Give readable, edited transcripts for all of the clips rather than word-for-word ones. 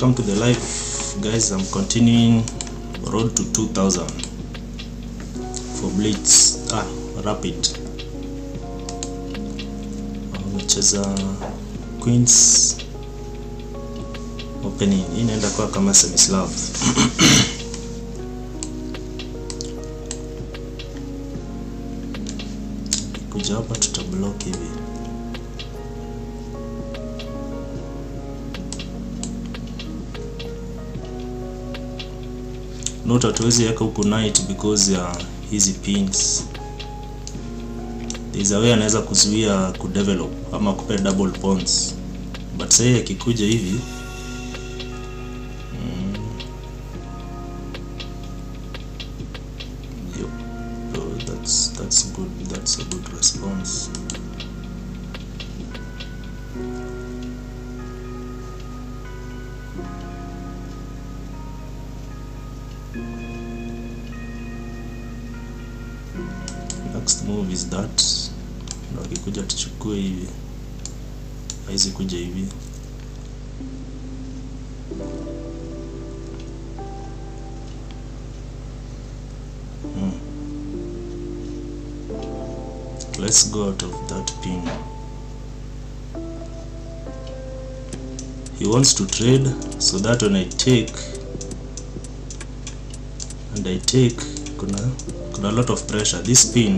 welcome to the live, guys. I'm continuing road to 2000 for blitz rapid. Nacheza Queens opening, hii inaenda kwa kama semi-slav. Kuja hapa tutablock hivi. Note hatuwezi weka huku knight because ya hizi pins. There's a way anaweza kuzuia kudevelop ama kupe double pawns, but sasa akikuja hivi that's good, that's a good response. Next move is that. Na akikuja tuchukue hivi, haizi kuja hivi. Let's go out of that pin. He wants to trade, so that when I take and I take, kuna a lot of pressure. This pin,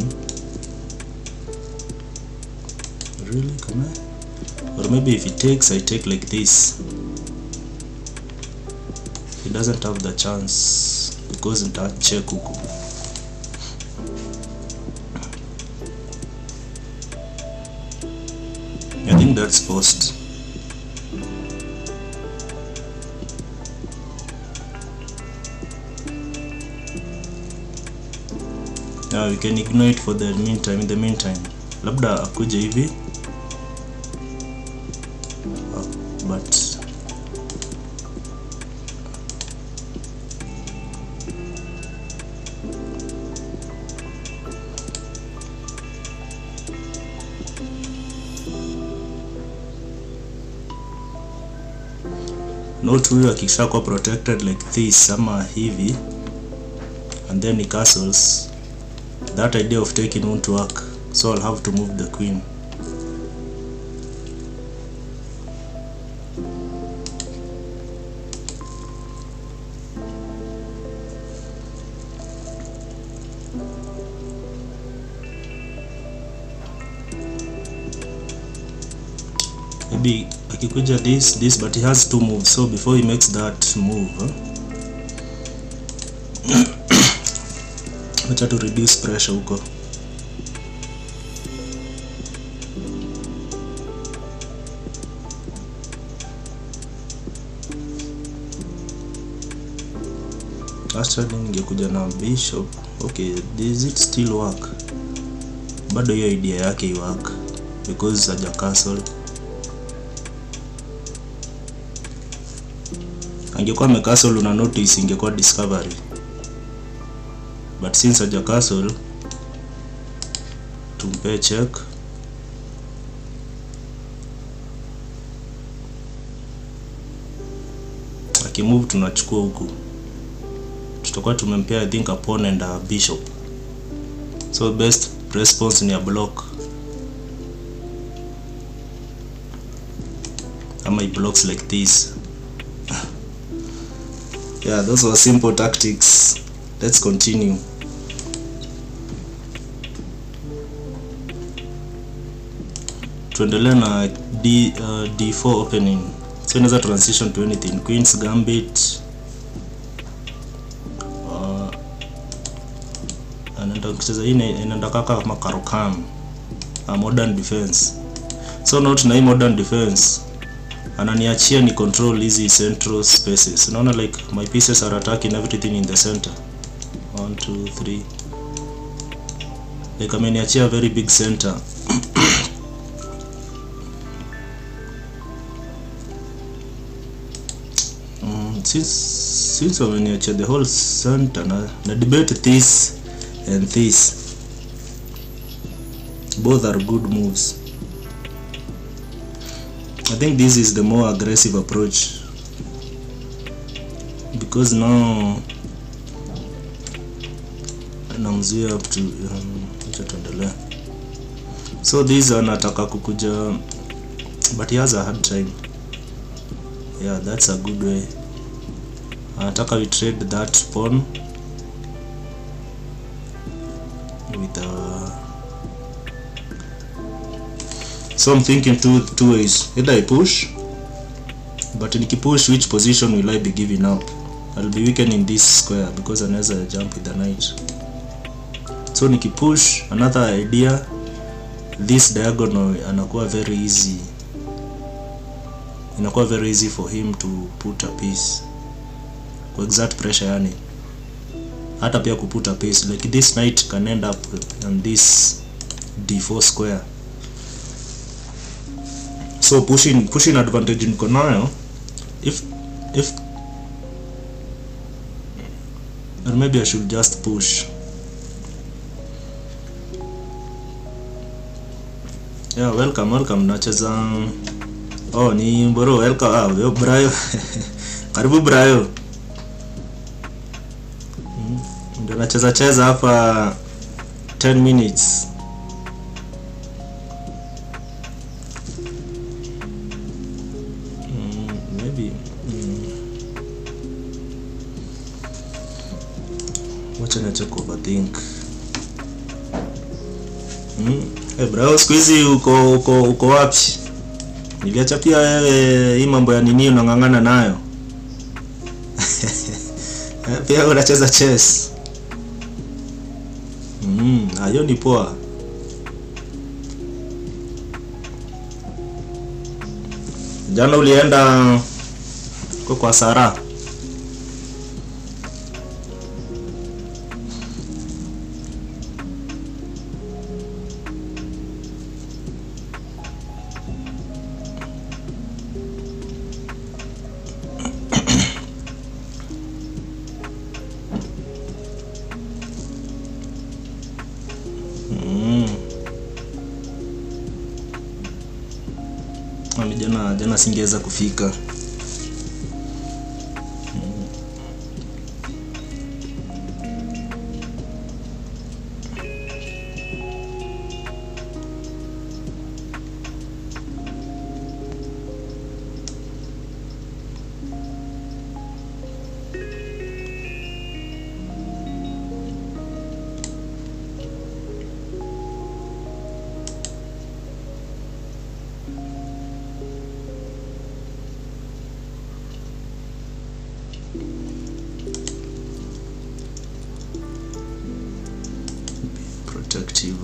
really, can I? Or maybe if he takes, I take like this. He doesn't have the chance because nita check huku. I think that's forced. Now we can ignore it for the meantime. In the meantime, labda akuje hivi, but note huyu akishakuwa protected like this ama hivi and then he castles, that idea of taking won't work, so I'll have to move the queen. Maybe akikuja this, but he has two moves, so before he makes that move, acha to reduce pressure huko. Actually ningekuja na bishop. Okay, does it still work? Bado hiyo idea yake i work because haja castle. Angekuwa amecastle, una notice ingekuwa discovery, but since haja castle, tumpe check. Akimove tunachukua huku, tutakuwa tumempea I think a pawn and a bishop, so best response ni a block, ama he blocks like this. Yeah, those were simple tactics. Let's continue. Tuendelee na D4 opening. So inaweza transition to anything. Queen's Gambit. Anaenda kucheza hii, inaenda kama Caro-Kann. Modern defense. So not na hii modern defense, ananiachia ni control hizi central spaces. Unaona, like my pieces are attacking everything in the center. 1 2 3, like ameniachia very big center. Since ameniachia the whole center, na debate this and this, both are good moves. I think this is the more aggressive approach. because now namzuia up to acha tuendelee. So these anataka kukuja, but he has a hard time. Yeah, that's a good way. Anataka we trade that pawn with so I'm thinking two ways. Either I push, but nikipush, which position will I be giving up? I'll be weakening this square because anaweza jump with the knight. So nikipush, another idea, this diagonal anakuwa very easy. Inakuwa very easy for him to put a piece. Kwa exert pressure yani. Hata pia kuput a piece. Like this knight can end up on this d4 square. So pushing advantage niko nayo. If or maybe I should just push. Yeah, welcome nacheza. Oh, ni bro, welcome. Yo Brayo. Karibu Brayo. Ndio nacheza hapa 10 minutes. Maybe wacha nacho overthink. Bro, siku hizi uko wapi? Niliacha pia wewe hii mambo ya nini unangangana nayo. Pia unacheza chess. Hiyo ni poa. Jana ulienda kwa Sara. Jana singeweza kufika. Protective.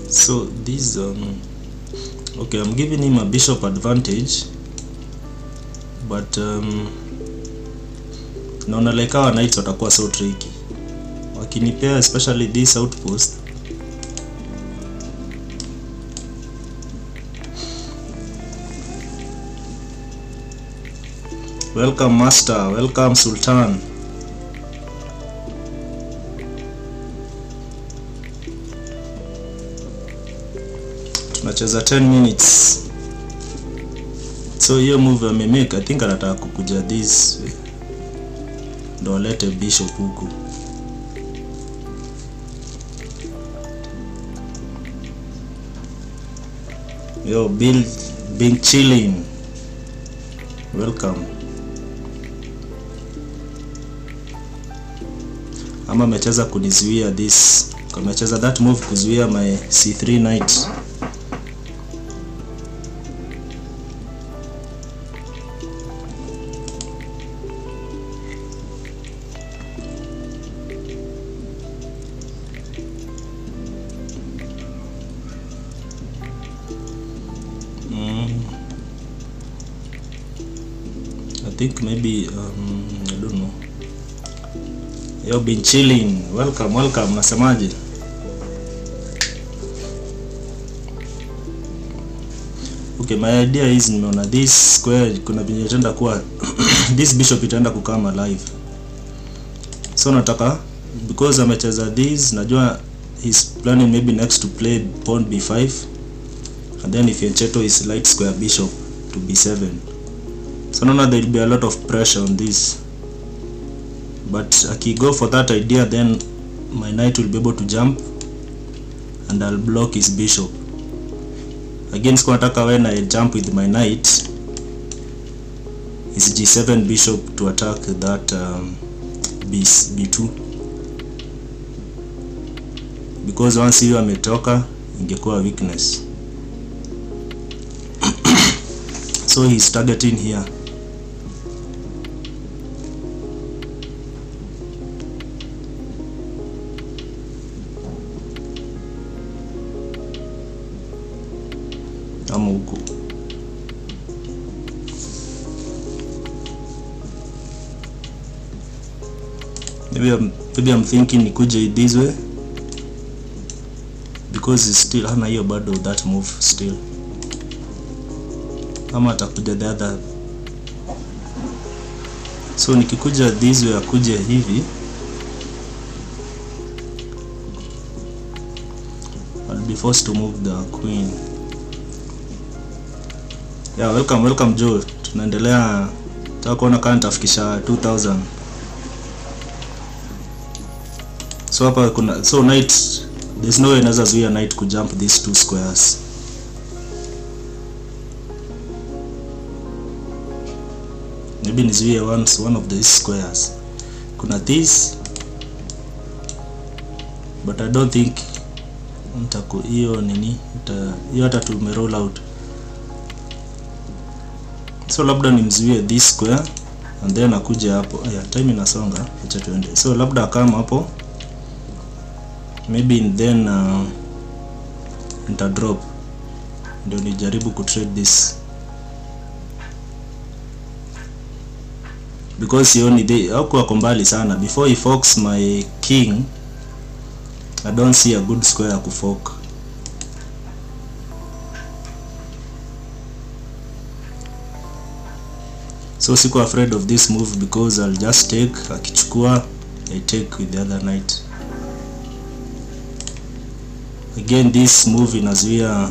So this okay, I'm giving him a bishop advantage, but naona like our knights watakuwa so tricky wakinipea, especially this outpost. Welcome Master, welcome Sultan. Tunacheza 10 minutes. So hiyo move amemake, I think anataka kukuja this way. Ndo alete bishop huku. Yo, being chilling. Welcome. Ama amecheza kunizuia this. Kama amecheza that move kuzuia my c3 knight. I think maybe I don't know. Yo, been chilling. Welcome. Nasemaje? Okay, my idea is nimeona this square kuna binyo itaenda kuwa this bishop itaenda kukama live. So nataka because amecheza this, najua he's planning maybe next to play pawn b5, and then if Fianchetto is light square bishop to b7. So now there will be a lot of pressure on this, but aki go for that idea, then my knight will be able to jump and I'll block his bishop. Again, sikuwa nataka when I jump with my knight his g7 bishop to attack that b2, because once hiyo ametoka ingekuwa weakness. So he's targeting here. Ama huko. Maybe I'm thinking nikuje this way, because it's still hana hiyo bado that move still. Ama atakuja the other. So nikikuja this way akuje hivi, I'll be forced to move the queen. Yeah, welcome Joe. Tunaendelea, nataka kuona kama nitafikisha 2000. So hapa kuna, so knight, there's no way naweza zuia knight ku jump these two squares. Maybe nizuie one of these squares. Kuna this, but I don't think nitaku hiyo nini, hiyo hata tume roll out. So labda nimzuie this square and then akuja hapo. Yeah, time inasonga, acha tuende. So labda kama hapo, maybe then nita drop ndio nijaribu ku trade this, because sioni they wako mbali sana. Before he forks my king, I don't see a good square ya kufork. So siko afraid of this move, because I'll just take, akichukua I take with the other knight. Again, this move inazuia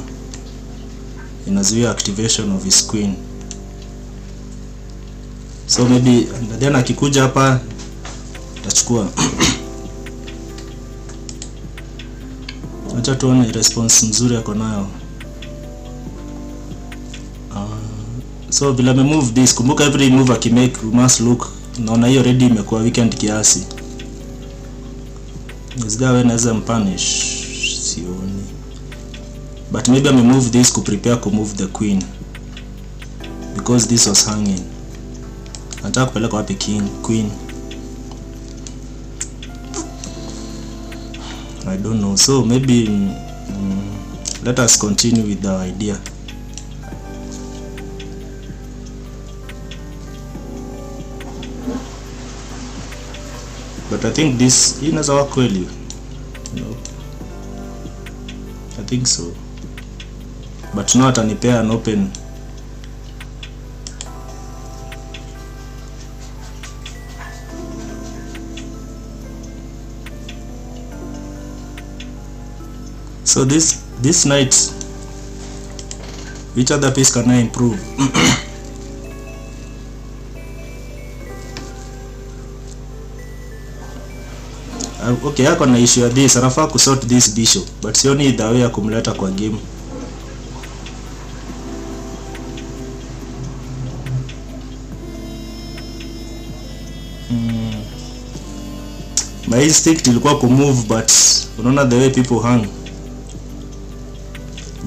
activation of his queen. So maybe then akikuja hapa tachukua. Acha tuone response nzuri yako nayo. So vile ame move this, kumbuka every move akimake we must look. Naona hiyo ready imekuwa weekend kiasi. This guy anaweza mpunish, sioni. But maybe ame move this ku prepare ku move the queen, because this was hanging. Nataka kupeleka wapi queen? I don't know. So maybe let us continue with the idea. But I think this inaweza work kweli. No, I think so. But now atanipea an open. So this knight, which other piece can I improve? Okay, hako na issue ya this, anafaa kusort this bishop, but sioni the way ya kumleta kwa game. My instinct ilikuwa ku move, but unaona the way people hang.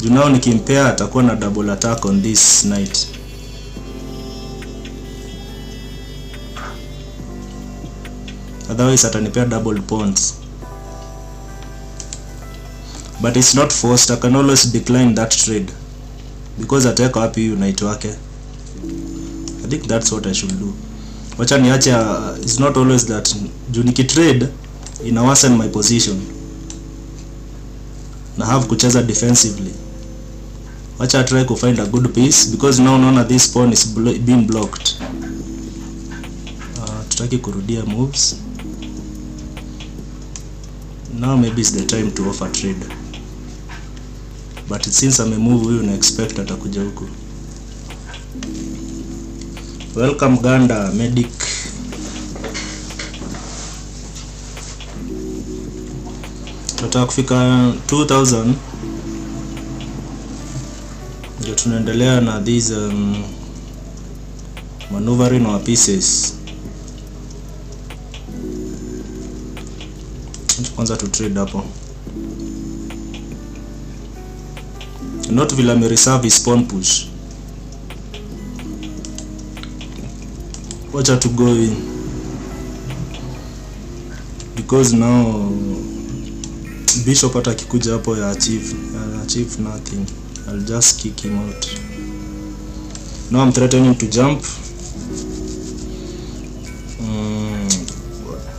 You know, nikimpea atakuwa na double attack on this knight. Otherwise atanipea double pawns. But it's not forced. I can always decline that trade, because ataweka wapi hiyo knight wake. I think that's what I should do. Wacha niache, it's not always that juu nikitrade ina worsen my position na have kucheza defensively. Wacha try to find a good piece, because now unaona this pawn is being blocked. Tutaki kurudia moves. Now maybe it's the time to offer trade, but since amemove huyu na expect atakuja huku. Welcome Ganda Medic. Tunataka kufika 2000 ndio tunaendelea na these maneuvering our pieces. Kwanza tu trade hapo. Not vile ame reserve spawn push. Wacha to go in, because now bishop hata akikuja hapo ya achieve nothing. I'll just kick him out. Now I'm threatening to jump.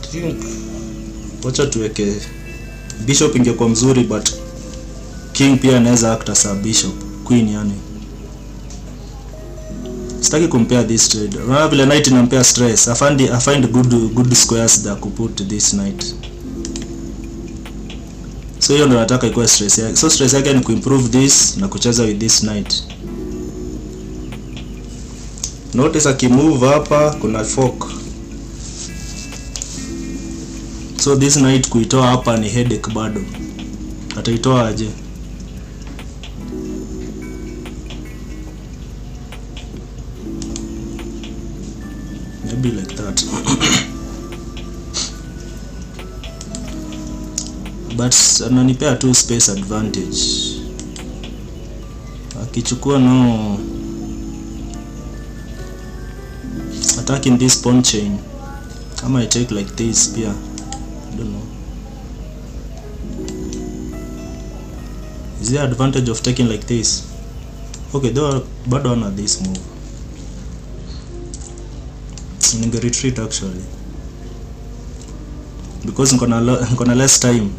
I think wacha tuweke bishop, ingekuwa mzuri, but king pia anaweza act as a bishop, queen yani. Sitaki compare this trade. Unaona vile knight inampea stress. I find good squares that could put this knight. So hiyo ndo nataka ikuwe stress yake. So stress yake ni kuimprove this na kucheza with this knight. Notice akimove hapa kuna fork. So this knight kuitoa hapa ni headache bado. Ataitoa aje? Maybe like that. But ananipea tu space advantage. Akichukua no attacking this pawn chain. Ama I take like this pia. I don't know. Is there advantage of taking like this? Okay, though bado ana this move. Ninge retreat actually, because niko na less time.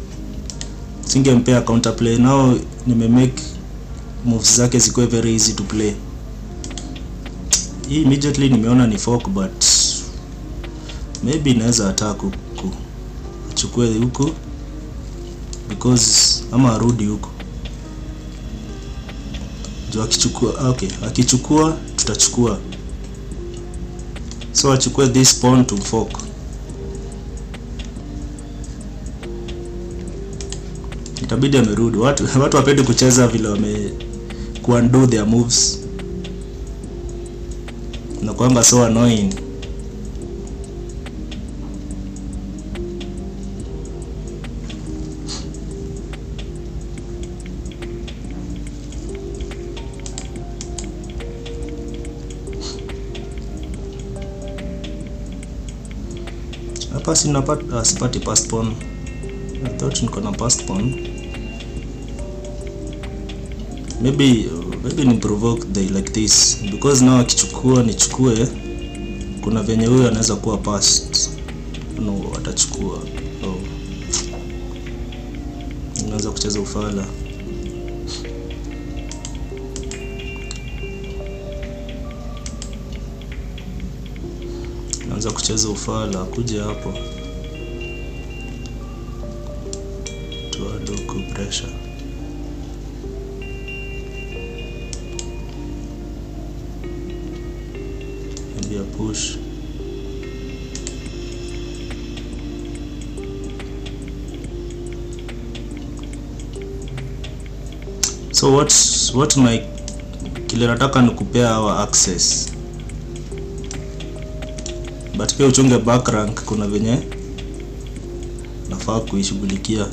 Singempea counter play. Now nime make moves zake zikuwe very easy to play. Hii immediately nimeona ni fork, but maybe naweza attack huku, achukue huku, because ama arudi huku. Jo akichukua, okay, akichukua tutachukua. So achukue this pawn to fork. Itabidi amerudi. Watu wapende kucheza vile wame undo their moves. Na kwamba so annoying. Hapa sipati passed pawn. I thought niko na passed pawn. Maybe ni provoke they like this, because now akichukua nichukue, kuna venye huyo anaweza kuwa passed. No, atachukua. Oh. Unaweza kucheza ufala. Naanza kucheza ufala, kuja hapo. Tuado ku pressure. Maybe a push. So what my kile nataka ni kupea our access. But pia uchunge back rank, kuna venye nafaa kuishughulikia.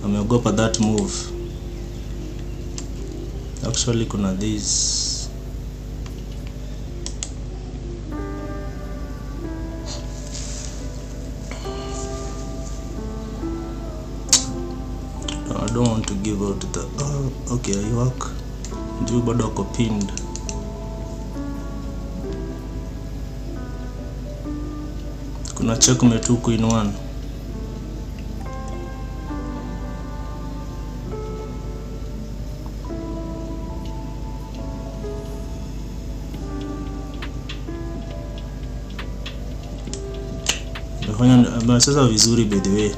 Ameogopa that move. Actually kuna this. I don't want to give out the okay, I work. Ndio bado ako pinned. Kuna checkmate huku in one. amecheza vizuri by the way.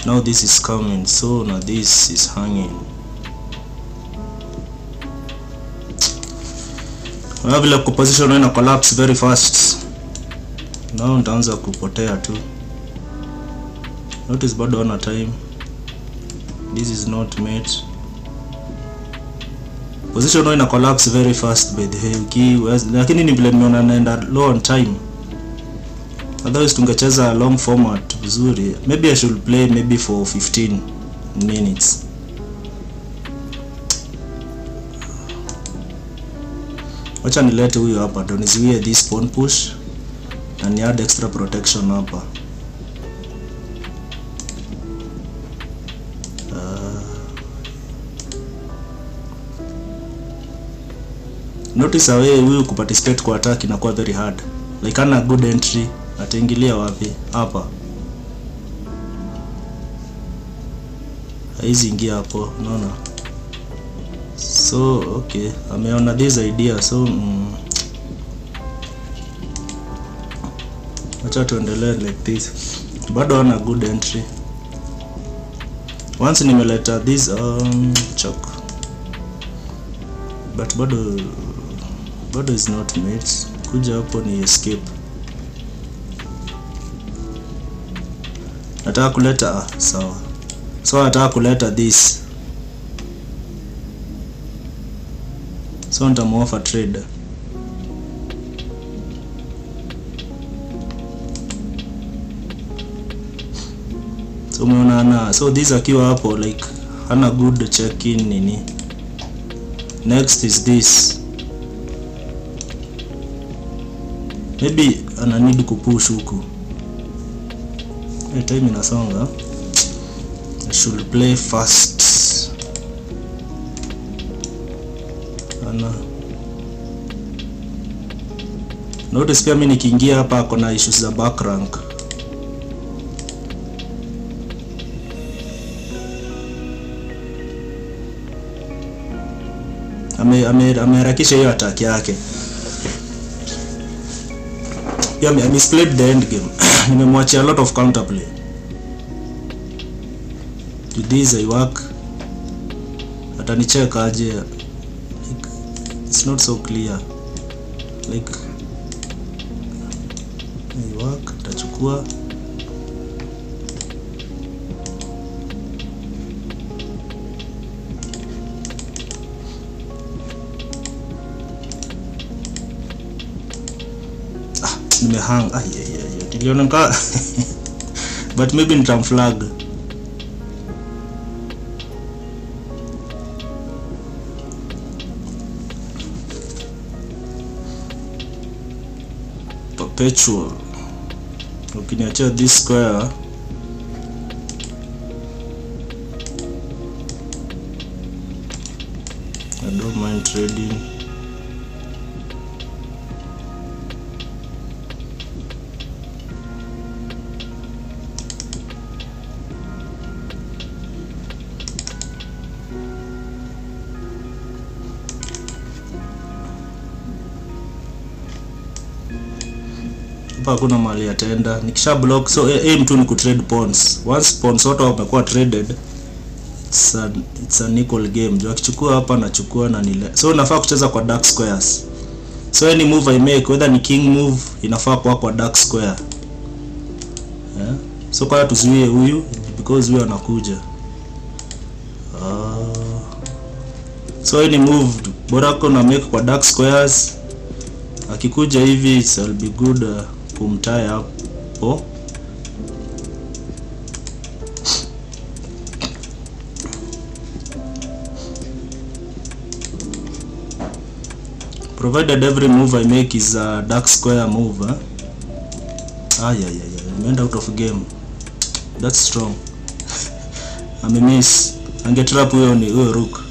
Now this is coming, so now this is hanging. Vile position ina collapse very fast. Now nitaanza kupotea tu. Notice bado on time. This is not mate. Position ina collapse very fast by the way. Lakini ni vile nimeona naenda low on time. Otherwise tungecheza long format vizuri. Maybe I should play maybe for 15 minutes. Wacha nilete huyo hapa ndo niziwie this pawn push na ni add extra protection hapa. Notice away huyu kuparticipate kwa attack inakuwa very hard. Like ana good entry, ataingilia wapi? Hapa. Hizi ingia hapo, unaona? So okay, ameona this idea, so acha tuendelee like this. Bado ana good entry. Once nimeleta this choke, but bado is not made. Kuja hapo ni escape. Nataka kuleta sawa. So nataka kuleta this. So nitamuoffer trade. So umeona so this akiwa hapo like hana good check in nini. Next is this. Maybe ana need kupush huku. Time inasonga. I should play fast. Notice pia mimi nikiingia hapa kuna issues za back rank. Ameharakisha hiyo attack yake. Pia I misplayed the end game. Nimemwachia a lot of counterplay. To this I work. Atanicheck aje. Like, it's not so clear. Like I work, tachukua. Nimehang. Niliona ka but maybe nitamflag. Perpetual. Ukiniachia this square I don't mind trading. Hakuna mali ataenda nikisha block. So aim tu ni ku trade pawns. Once pawns wote wamekuwa traded, it's an equal game. Jo akichukua hapa nachukua na nile. So nafaa kucheza kwa dark squares. So any move I make, whether ni king move, inafaa kwa dark square. Yeah. So kwa tuzuie huyu because huyu anakuja. So any move bora kuna make kwa dark squares. Akikuja hivi it will be good kumtaya hapo. Provided every move I make is a dark square move. Imeenda out of game. That's strong. Amemiss. Angetrap huyo ni huyo rook.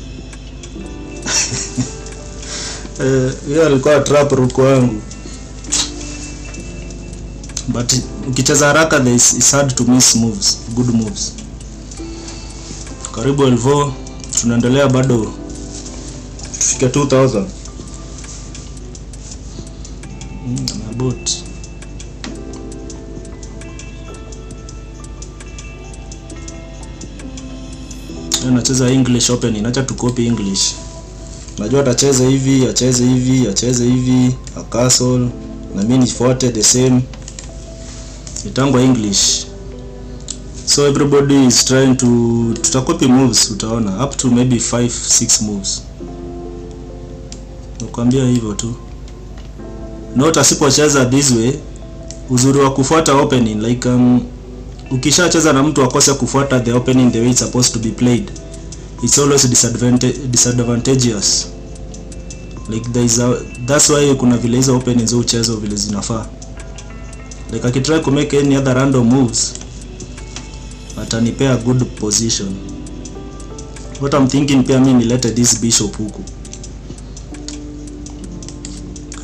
Hiyo alikuwa trap rook wangu. But ukicheza haraka it's hard to miss moves, good moves. Karibu elvo, tunaendelea bado tufike 2000. About anacheza English opening. Acha tukopi English. Najua atacheza hivi, acheze hivi, acheze hivi, a castle na mimi nifuate the same. Itangwa English. So everybody is trying to tutakopi moves, utaona up to maybe 5-6 moves. Nakwambia hivyo tu. Note asipocheza this way, uzuri wa kufuata opening like ukishacheza na mtu akose kufuata the opening the way it's supposed to be played, it's always disadvantageous. Like that's why kuna vile hizo openings uchezo vile zinafaa. Like akitry to make any other random moves, atanipea good position. What I'm thinking pia mimi nilete this bishop huku.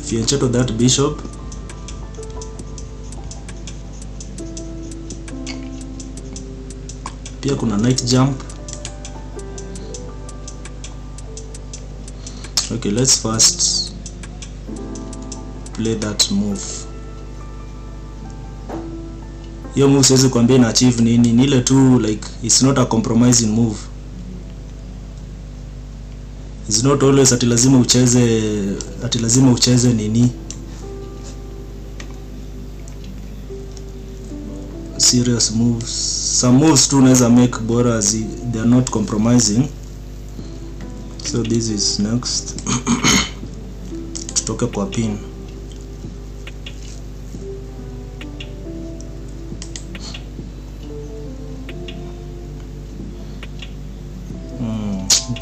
Fianchetto to that bishop. Pia kuna knight jump. Okay, let's first play that move. Hiyo move siwezi kuambia ina achieve nini, ni ile tu like it's not a compromising move. It's not always ati lazima ucheze nini serious moves. Some moves tu unaweza make bora as they are not compromising. So this is next. Tutoke kwa pin.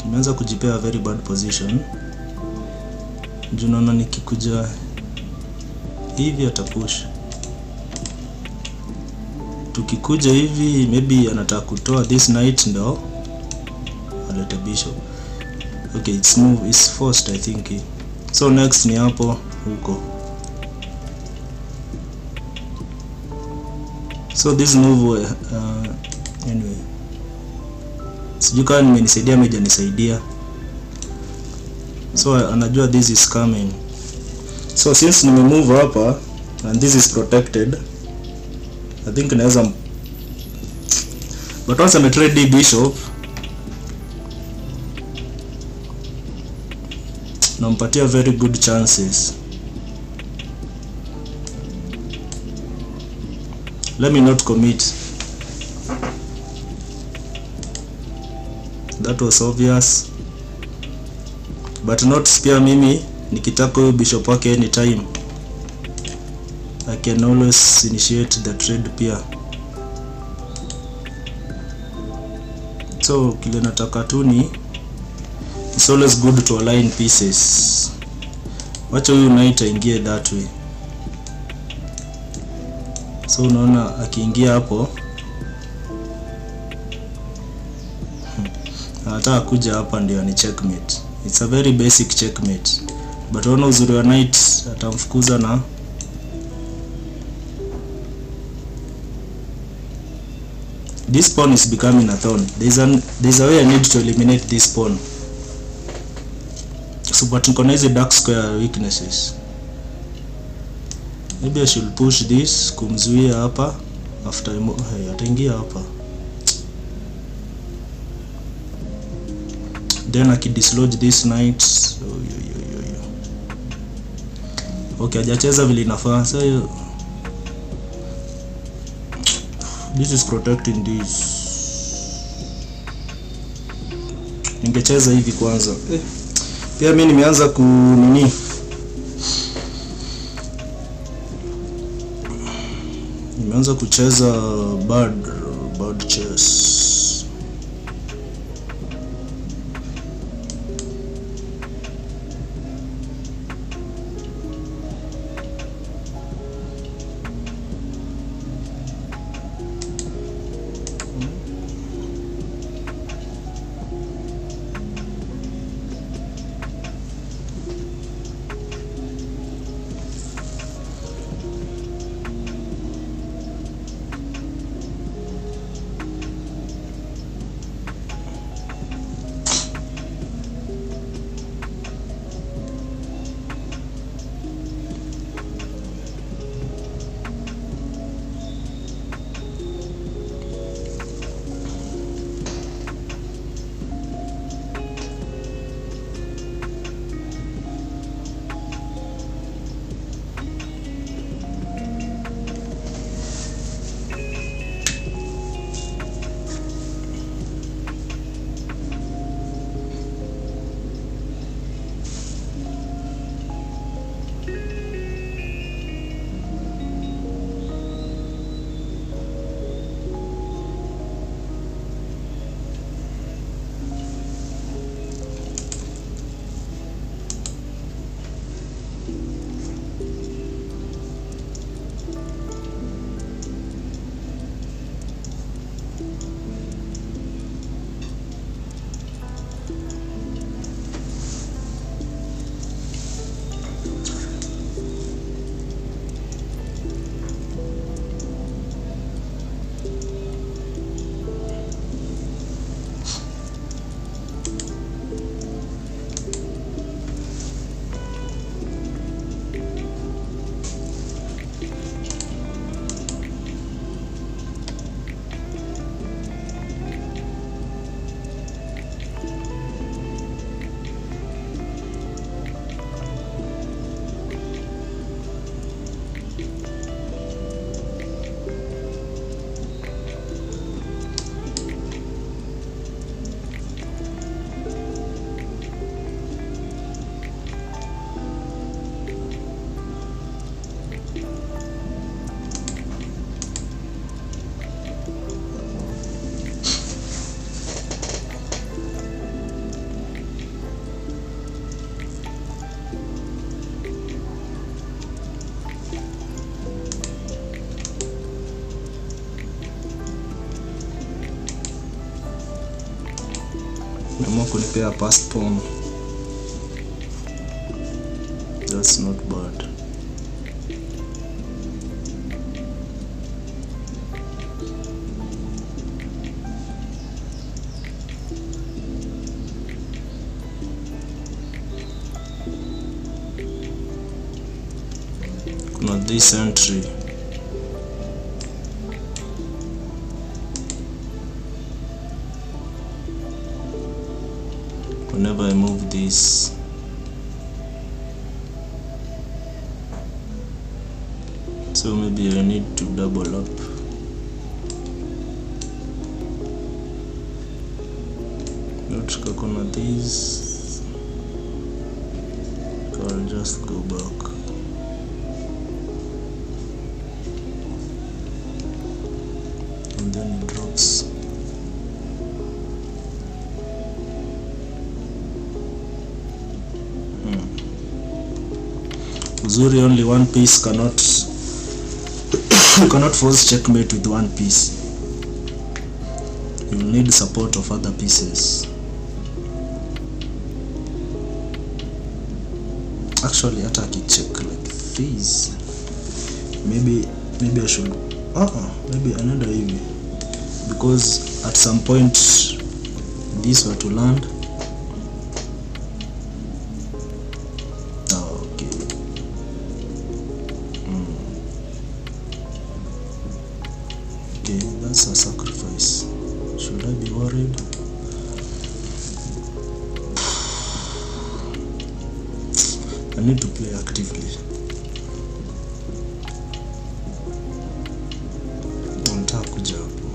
Nimeanza kujipea very bad position. Junaona nikikuja hivi atapush. Tukikuja hivi maybe anataka kutoa this knight ndo alete bishop. Okay, it's move is forced I think. So next ni hapo huko. So this move anyway, sijui kama nimenisaidia meja nisaidia. So anajua this is coming. So since nime move hapa and this is protected, I think naweza, but once I trade the bishop nampatia very good chances. Let me not commit. That was obvious, but not spare mimi nikitaka huyo bishop wake anytime. I can always initiate the trade pia. So kile nataka tu ni it's always good to align pieces. Wacha huyu knight aingie that way. So unaona akiingia hapo anataka kuja hapa ndio ni checkmate. It's a very basic checkmate. But unaona uzuri wa knight atamfukuza na this pawn is becoming a thorn. There's a way I need to eliminate this pawn. So but niko na hizi dark square weaknesses. Maybe I should push this kumzuia hapa after ataingia hapa. Then I can dislodge this knight. Okay, hajacheza vile inafaa. So this is protecting this. Ningecheza hivi kwanza. Pia mimi nimeanza nimeanza kucheza bad chess. Naomba kunipea past pawn. That's not bad. Kuna this entry. Whenever I move this, so maybe I need to double up. Not kuna this, I'll just go back. And then it drops. Uzuri, only one piece cannot force checkmate with one piece. You will need support of other pieces. Actually, hata akicheck like this, maybe I should maybe another hivi, because at some point this were to land. Okay, that's a sacrifice. Should I be worried? I need to play actively. Nataka kuja hapo.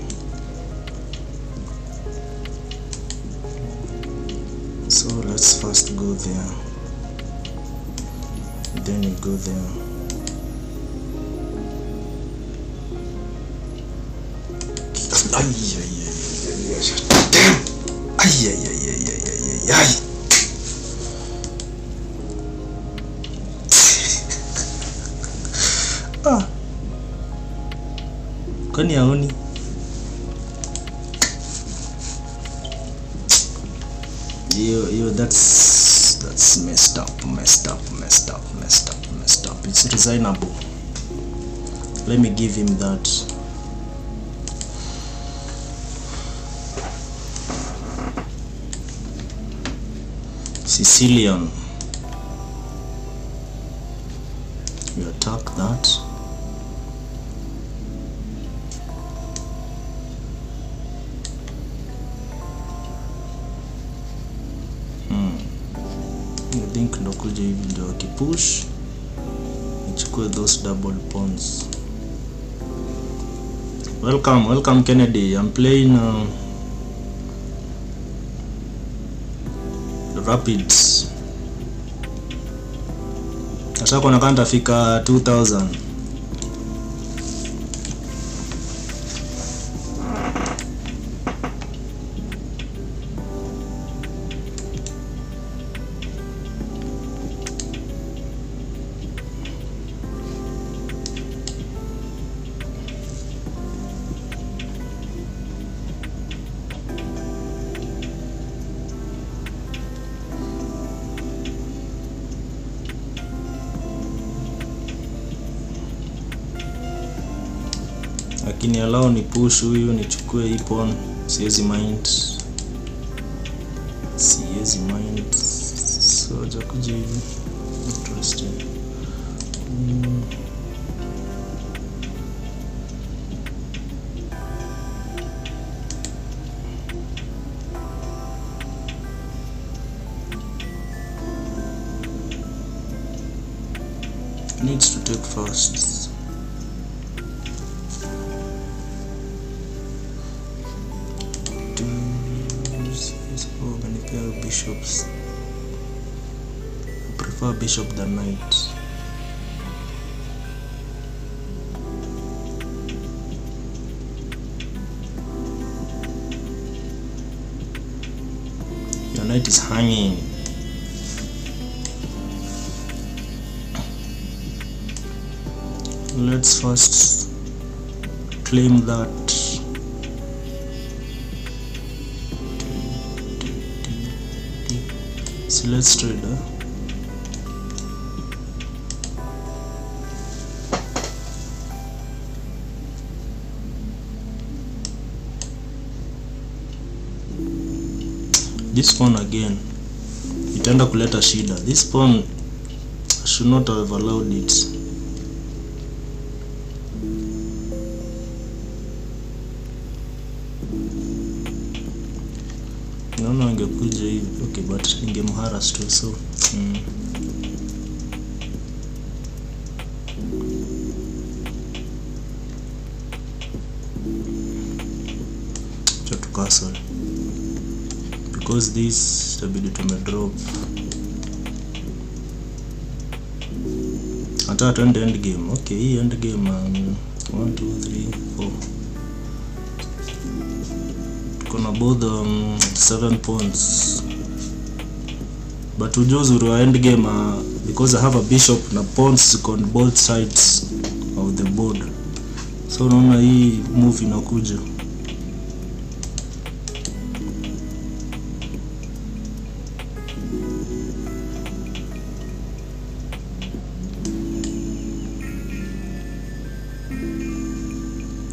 So let's first go there. Then you go there. Kwani haoni? Yo, that's messed up. It's resignable. Let me give him that. Sicilian. You attack that. I think ndo kuja hivi ndio akipush nichukue those double pawns. Welcome Kennedy. I'm playing Rapids. Nataka kuona nitafika 2000. Lakini allow ni push huyu nichukue hii pawn, siwezi mind. So jakuja hivi. Interesting. Needs to take first. Bishops. I prefer bishop than knight. Your knight is hanging. Let's first claim that. So let's trade. This pawn again itaenda kuleta shida. This pawn I should not have allowed it. Naona angekuja hivi. Okay, but ningemharass tu, so to castle because this itabidi tumedrop. Hata tuende end game. Okay, hii end game 1 2 3 4 kuna both 7 pawns, but uzuri wa end game because I have a bishop na pawns on both sides of the board, so unaona hii move inakuja.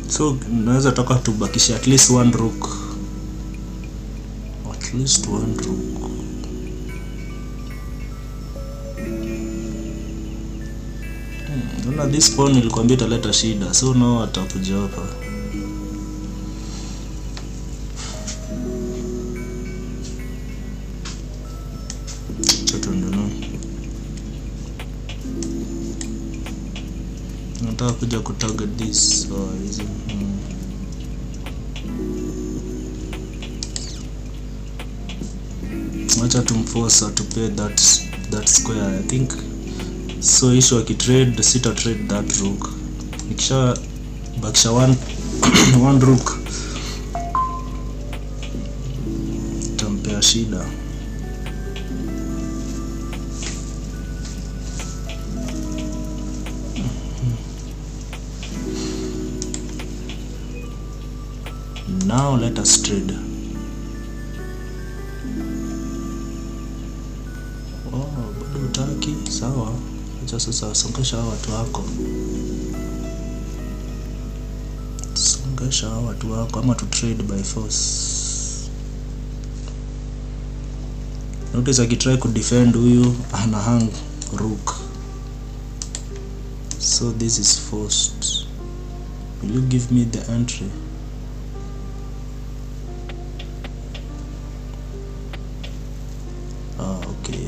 So naweza taka tubakisha at least one rook. At least one rook. Unaona this pawn nilikwambia italeta shida. So now atakuja hapa. Choto ndio. Nataka kuja kutarget this is acha tumforce to pay that square. I think so issue akitrade sita trade that rook. Nikisha bakisha one rook tampea shida. Now let us trade. Bado utaki? Sawa. Acha sasa songesha watu wako. Songesha watu wako ama to trade by force. Notice akitry ku defend huyu ana hang rook. So this is forced. Will you give me the entry? Okay.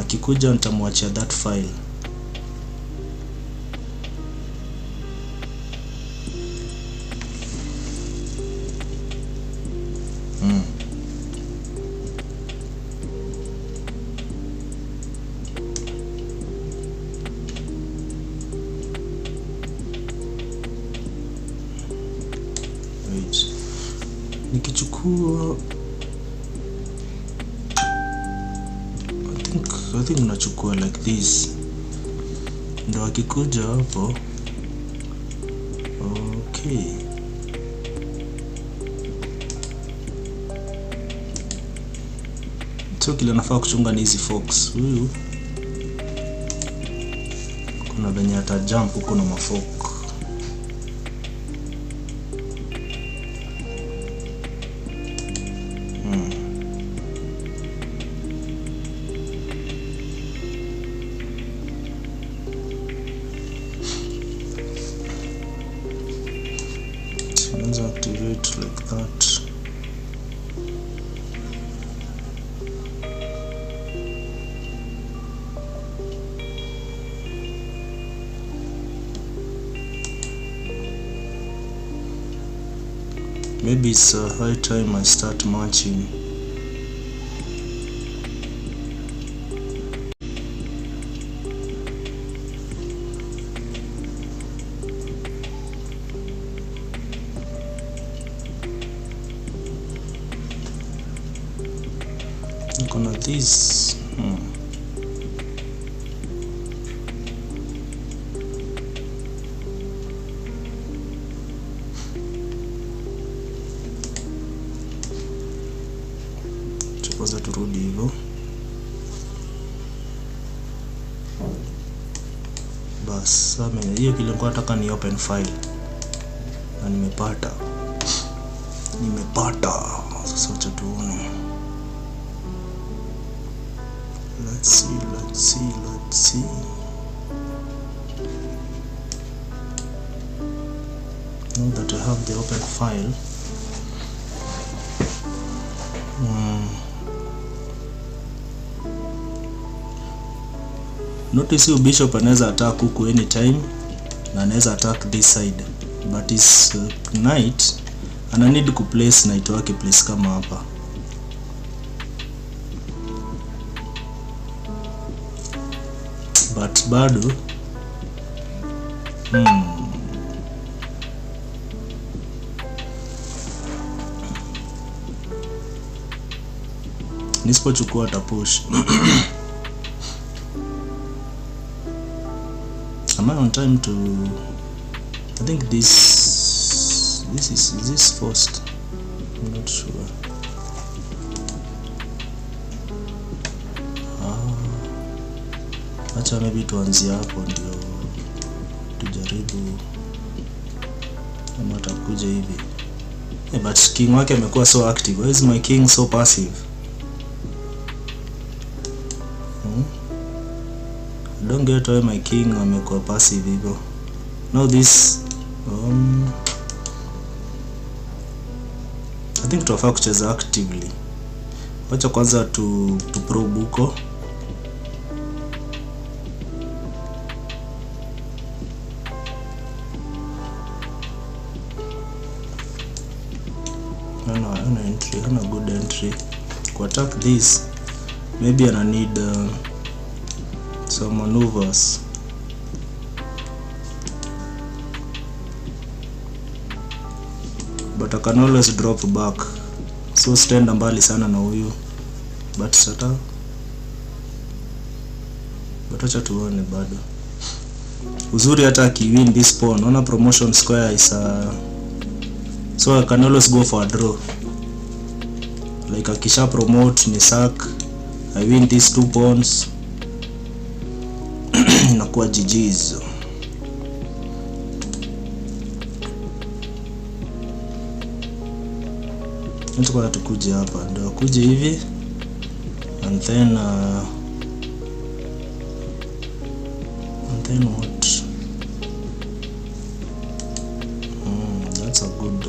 Akikuja nitamwachia that file. Wait. Nikichukua I think nachukua like this. Ndio akikuja hapo. Okay. So kile nafaa kuchunga ni hizi fox. Huyu kuna venye ata jump huko na mafork. Activate like that. Maybe it's a high time I start marching. Gonna this turudi hivyo. Bas, hiyo kile nilikuwa nataka ni open file na nimepata. Sasa acha tuone. Let's see. Now that I have the open file, notice bishop anaweza attack huku anytime na anaweza attack this side, but his knight ana need ku place knight wake place kama hapa. But bado nisipochukua atapush. Am I on time to? I think is this first? I'm not sure. Acha maybe tuanzie hapo ndio tujaribu kama atakuja hivi. But king wake amekuwa so active. Why is my king so passive? I don't get why my king amekuwa passive hivyo. Now this I think tunafaa kucheza actively. Wacha kwanza tu probe huko. Hana good entry. To attack this, maybe I need some maneuvers. But I can always drop back. So stand mbali sana na huyu. But acha tuone bado. Uzuri hata akiwin this pawn, ona promotion square is so I can always go for a draw. Like akisha promote ni sack, I win these 2 pawns. Nakuwa GG's. Nitakuwa tukuje hapa ndio akuje hivi and then what? That's a good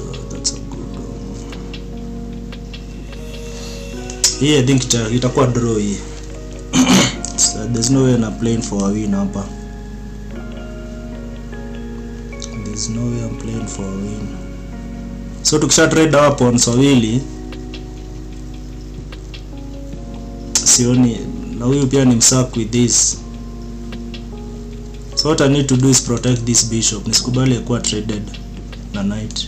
yeah, I think itakuwa draw hii. So there's no way I'm playing for a win hapa. There's no way I'm playing for a win. So tukisha trade our pawns wawili, sioni na huyu pia ni msack with this. So what I need to do is protect this bishop. Nisikubali kuwa traded na knight.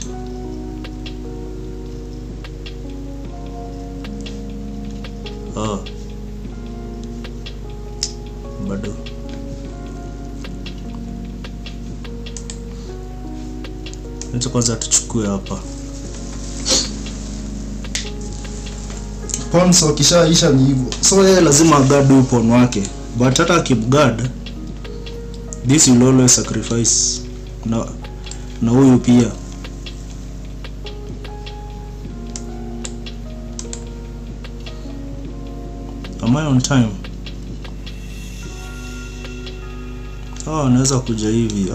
Bado ndio kwanza tuchukue hapa. Pawns wakishaisha ni hivyo. So yeye lazima guard pawn wake. But hata akiguard, this will always sacrifice na huyu pia. Am I on time? Naweza kuja hivi.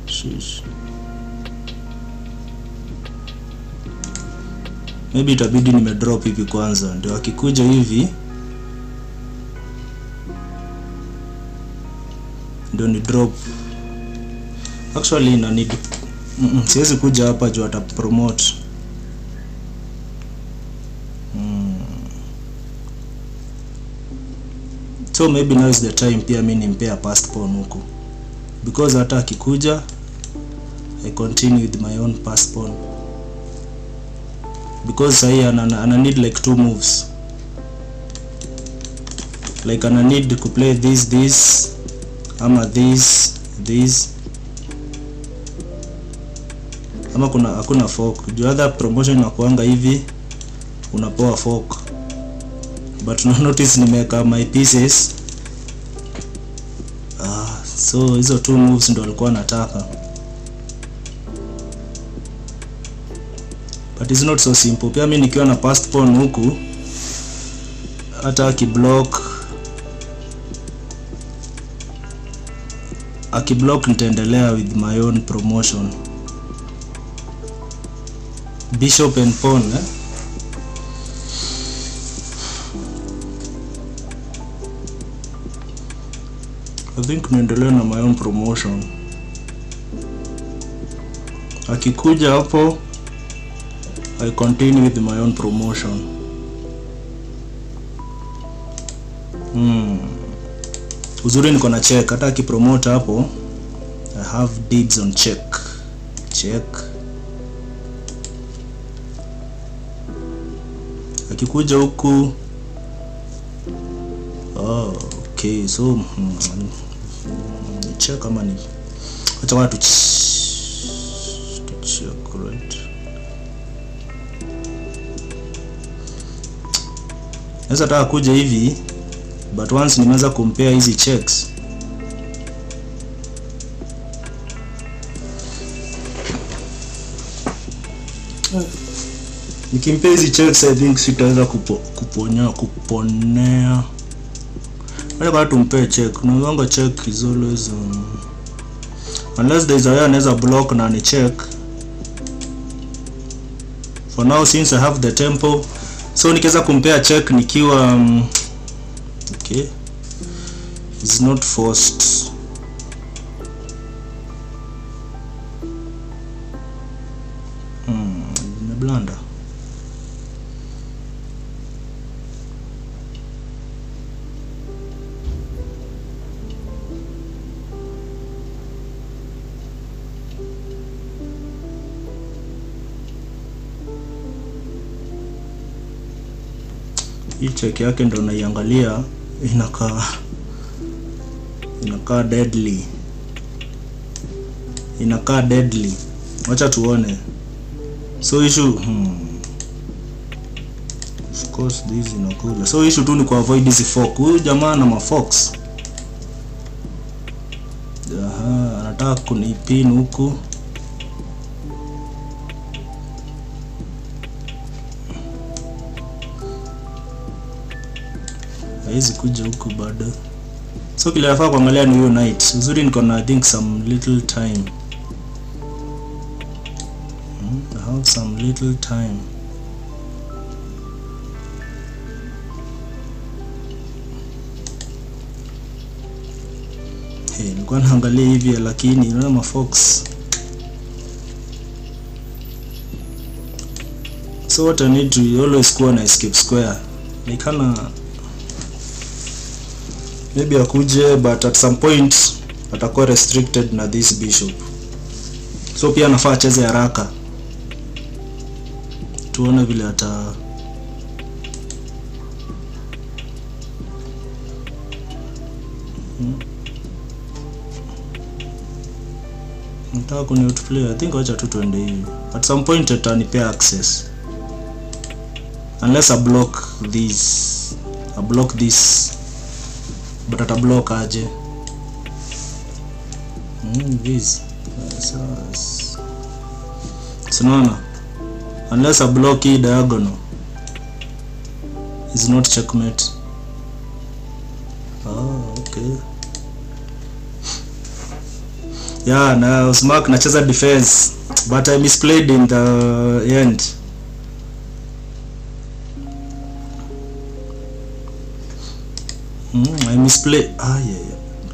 Shish. Maybe itabidi nimedrop hivi kwanza ndio akikuja hivi ndio ni drop. Actually na need siwezi kuja hapa juu ata promote. So maybe now is the time pia mimi nimpea past pawn huko, because hata akikuja I continue with my own past pawn, because sahi ana need like 2 moves, like ana need to play this ama this ama hakuna fork juu other promotion na kuanga hivi unapewa fork. But no notice nimeweka my pieces. So hizo 2 moves ndo alikuwa nataka. But it's not so simple. Pia mimi nikiwa na passed pawn huku, hata akiblock nitaendelea with my own promotion. Bishop and pawn, I think niendelea na my own promotion. Akikuja hapo, I continue with my own promotion. Uzuri niko na check, hata akipromote hapo I have dibs on check. Akikuja huku, okay, so check kama ni acha watu check, right? Sasa nataka kuja hivi, but once nimeanza compare hizi checks, nikimpea hizi checks, I think sitaweza kuponea. Wale kwa tumpe check, unaanga check is always unless there is a way anaweza block na ni check. For now, since I have the tempo, so nikiweza kumpea check nikiwa okay, it's not forced. Nimeblanda. Hii check yake ndo naiangalia, inakaa deadly. Wacha tuone. So issue of course this inakula. So issue tu ni ku avoid hizi fork. Huyu jamaa na mafox. Anataka kunipin huku. Haizi kuja huku bado. So kile nafaa kuangalia ni hiyo knight. Uzuri niko na I think some little time. I have some little time. Nilikuwa naangalia hivi lakini unaona mafox. So what I need to always kuwa na escape square. Nikana maybe akuje, but at some point atakuwa restricted na this bishop. So pia nafaa acheze haraka. Tuone vile nataka kuni outplay. I think wacha tu tuende hivi. At some point atanipea access. Unless I block this. But atablock aje. This. Sinaona. Unless I block hii diagonal, is not checkmate. Okay. Yeah, now Smack nacheza defense, but I misplayed in the end. I misplay. Yeah.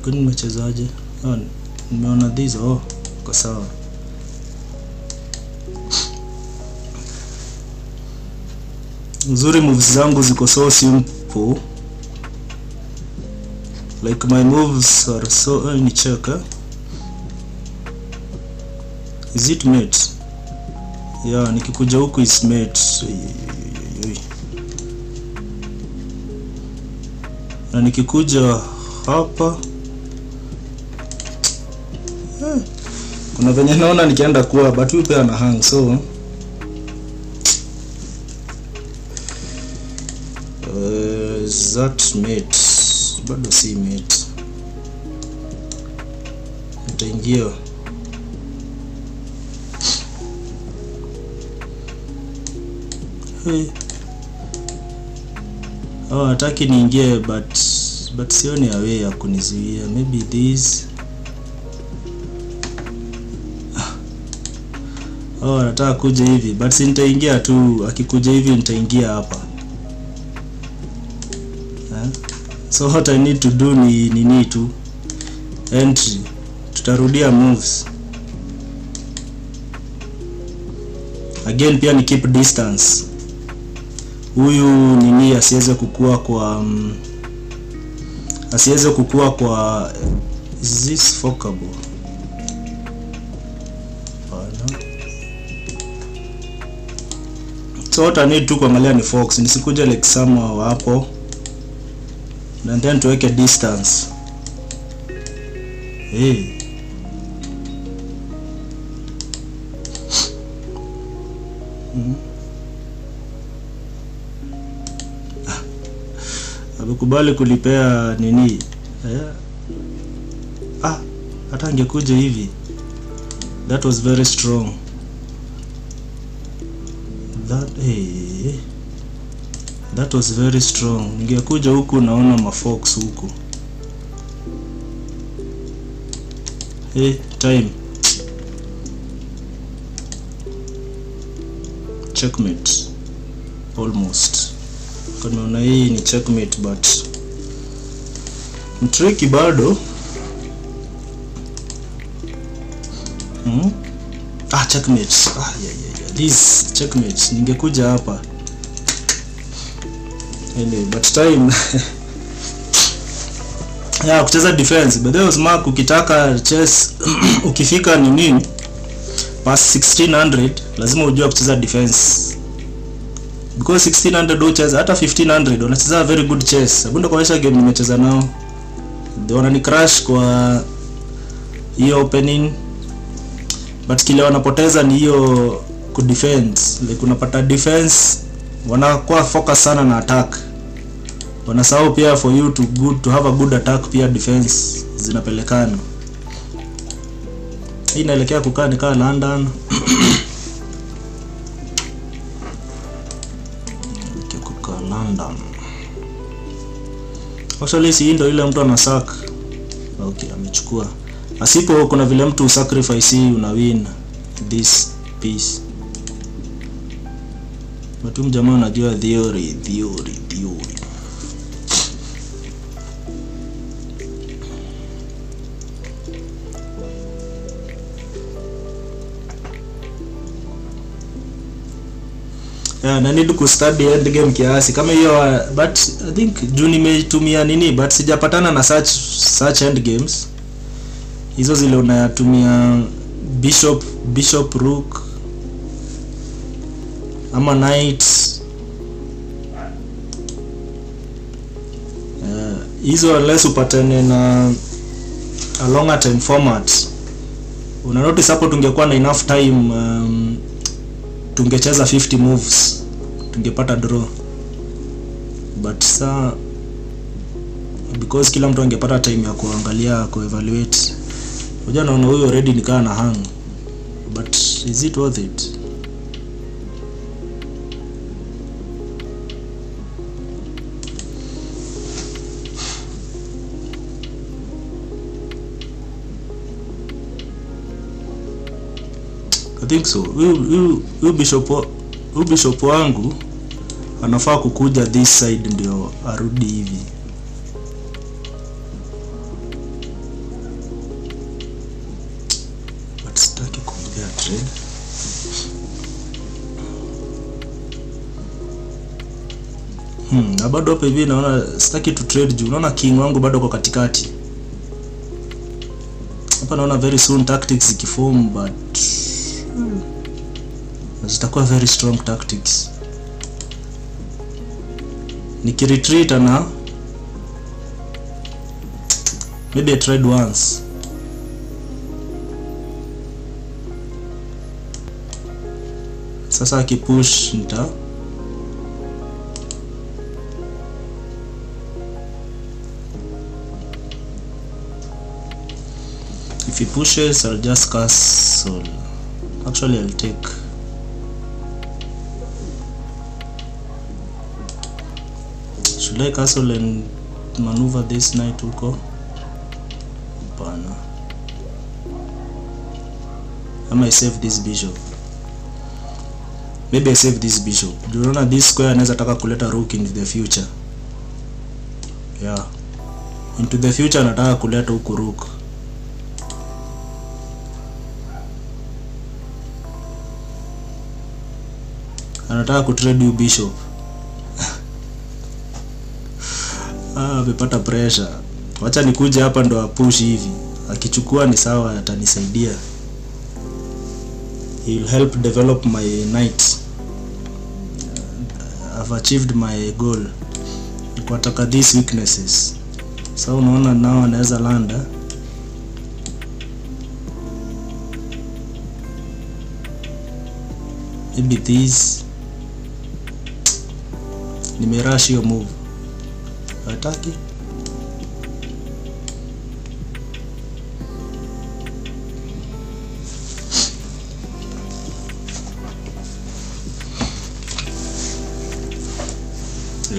Kwani nimechezaje? Nimeona this. Kwa sawa. Nzuri moves zangu ziko so simple. Like my moves are so ni check. Is it mate? Yeah, nikikuja huku is mate. Na nikikuja hapa kuna venye naona nikienda kuwa, but huyu pia ana hang, so is that mate? Bado si mate. Nitaingia. Hey. Oh, hataki niingie but sioni a way ya kunizuia. Maybe this. Oh, anataka kuja hivi but si nitaingia tu. Akikuja hivi nitaingia hapa. So what I need to do ni nini tu entry. Tutarudia moves again. Pia ni keep distance. Huyu nini asiweze kukua kwa is this focable? So what I need to kuangalia ni fox, nisikuje like somewhere hapo, and then tuweke distance. Hey. Abukubali kulipea nini? Hata angekuja hivi. That was very strong. That was very strong. Ningekuja huku naona mafox huku. Time. Checkmate. Almost. Kanaona hii ni checkmate but tricky bado. Checkmate. Yeah. This checkmate. Ningekuja hapa. Anyway, but time. Kucheza defense. But there was mark ukitaka chess ukifika nini? Past 1600 lazima ujue kucheza defense. Because 1600 ucheza hata 1500 wanacheza very good chess. Sababu ndo kwaisha game nimecheza nao. Ndio wanani crash kwa hiyo opening. But kile wanapoteza ni hiyo ku defense. Like unapata defense wanakuwa focus sana na attack. Wanasahau pia for you to have a good attack pia defense zinapelekana. Hii inaelekea kukaa ni kama London. London. Actually si ndio ile mtu anasack. Okay, amechukua. Asipo kuna vile mtu sacrifice una win this piece. But jamaa anajua theory. Na need to study end game kiasi kama hiyo, but I think juu nimetumia nini but sijapatana na such end games hizo zile unatumia bishop rook ama knight. Hizo unless upatane na a longer time format. Una notice hapo tungekuwa na enough time tungecheza 50 moves tungepata draw, but because kila mtu angepata time ya kuangalia ku evaluate. Unajua naona huyo already nikaa na hang, but is it worth it? I think so. Bishop wangu anafaa kukuja this side ndio arudi hivi. But sitaki kuingia trade. Na bado hapo hivi naona sitaki to trade juu naona king wangu bado kwa katikati. Hapa naona very soon tactics zikiform, but zitakuwa very strong tactics. Nikiretreat na maybe I tried once. Sasa akipush If he pushes, I'll just castle. Actually, I'll take. Should I castle and maneuver this knight huko? Hapana. Am I save this bishop? Maybe I save this bishop. Do you know this square anaweza taka kuleta rook into the future? Yeah. Into the future anataka kuleta huku rook. Anataka kutrade you bishop. Amepata pressure. Wacha nikuje hapa ndo apush hivi. Akichukua ni sawa, atanisaidia. He will help develop my knight. I've achieved my goal. Nikataka these weaknesses. So unaona now anaweza landa. Maybe this. Nimerush hiyo move. Hataki.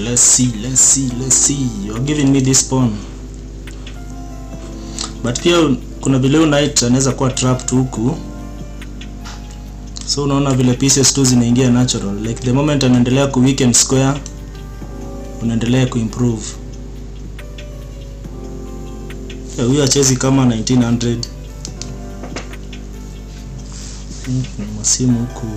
Let's see. You're giving me this pawn. But pia kuna vile knight anaweza kuwa trapped huku. So unaona vile pieces tu zinaingia natural. Like the moment anaendelea ku weaken square, unaendelea ku improve. Huyu achezi kama 1900. Masimu huku.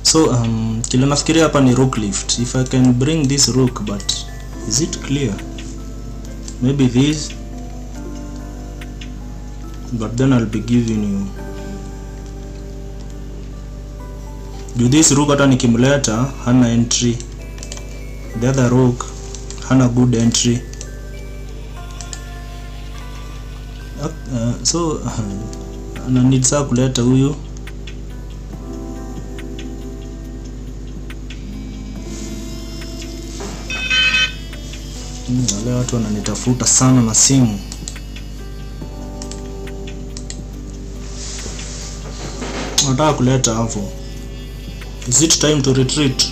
So kile nafikiria hapa ni rook lift. If I can bring this rook, but is it clear? Maybe this, but then I'll be giving you. Do this rook hata nikimleta hana entry. The other rook hana good entry. So ana need saa kuleta huyu. Wale watu wananitafuta sana na simu. Nataka kuleta hapo. Is it time to retreat?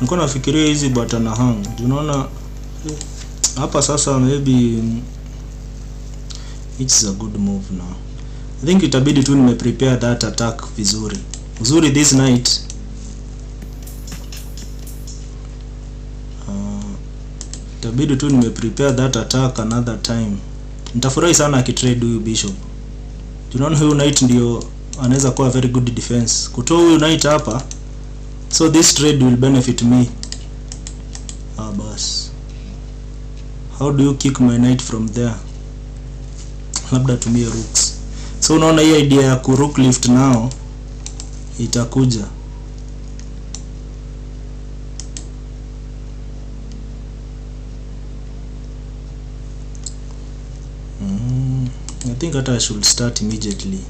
Niko nafikiria hizi but ana hang. Unaona hapa sasa maybe it's a good move now. I think itabidi tu nime prepare that attack vizuri. Uzuri this knight itabidi tu nime prepare that attack another time. Nitafurahi sana akitrade huyu bishop. Tunaona huyu knight ndio anaweza kuwa very good defense. Kutoa huyu knight hapa, so this trade will benefit me. Bas. How do you kick my knight from there? Labda tumie rooks. So unaona hii idea ya ku rook lift now itakuja. I think that I should start immediately,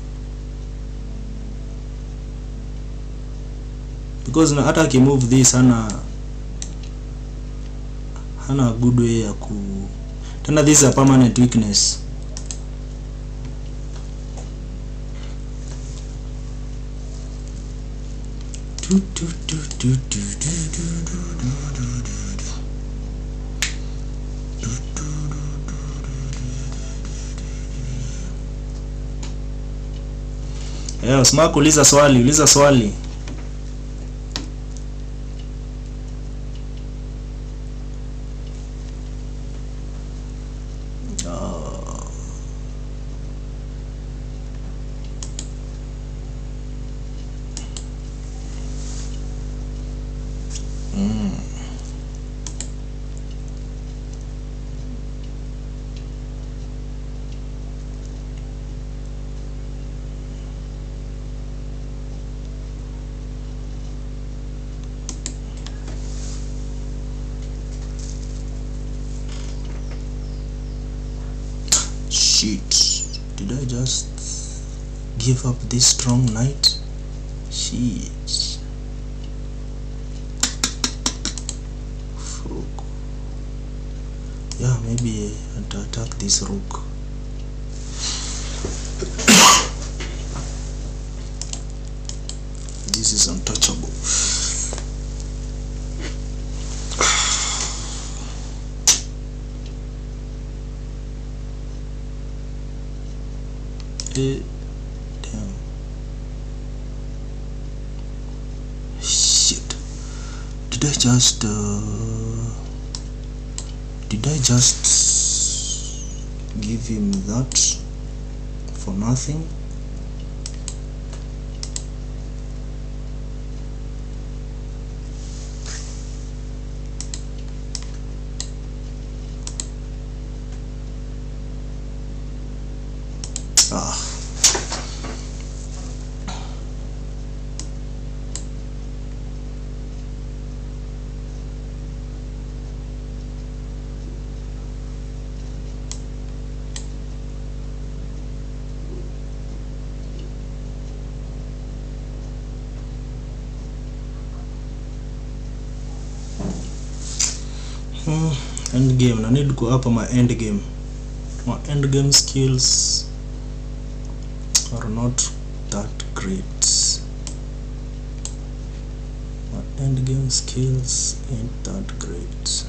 because hata akimove this hana good way ya ku tena. This is a permanent weakness. Usma kuuliza swali, uliza swali. Shit, did I just give up this strong knight? Shit. rook. Yeah, maybe I'll attack this rook. This is untouchable. Damn. Shit. Did I just give him that for nothing? End game. I need to go up on my end game. My end game skills are not that great. My end game skills ain't that great.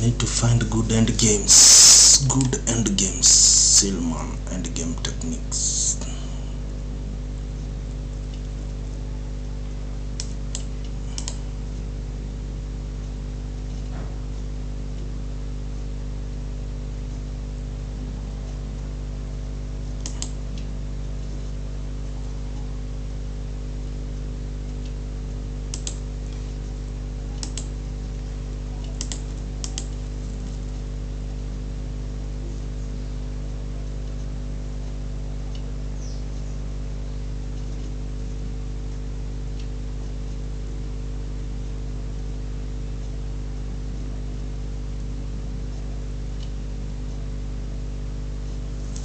Need to find good end games. Good end games. Silman end game techniques.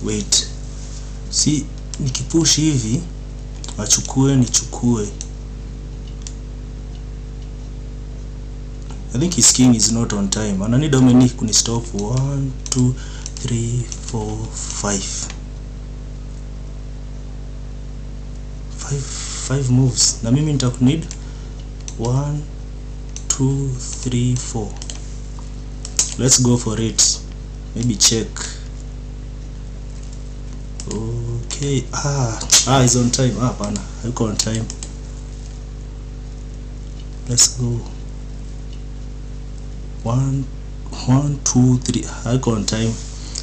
Wait, si nikipush hivi achukue nichukue. I think his king is not on time. Anani Dominic kuni stop. 1 2 3 4 5 5 moves. Na mimi nitakunid 1 2 3 4. Let's go for it. Maybe check. Okay, he's on time. Hapana, hayuko on time. Let's go. 1 2 3. Hayuko on time.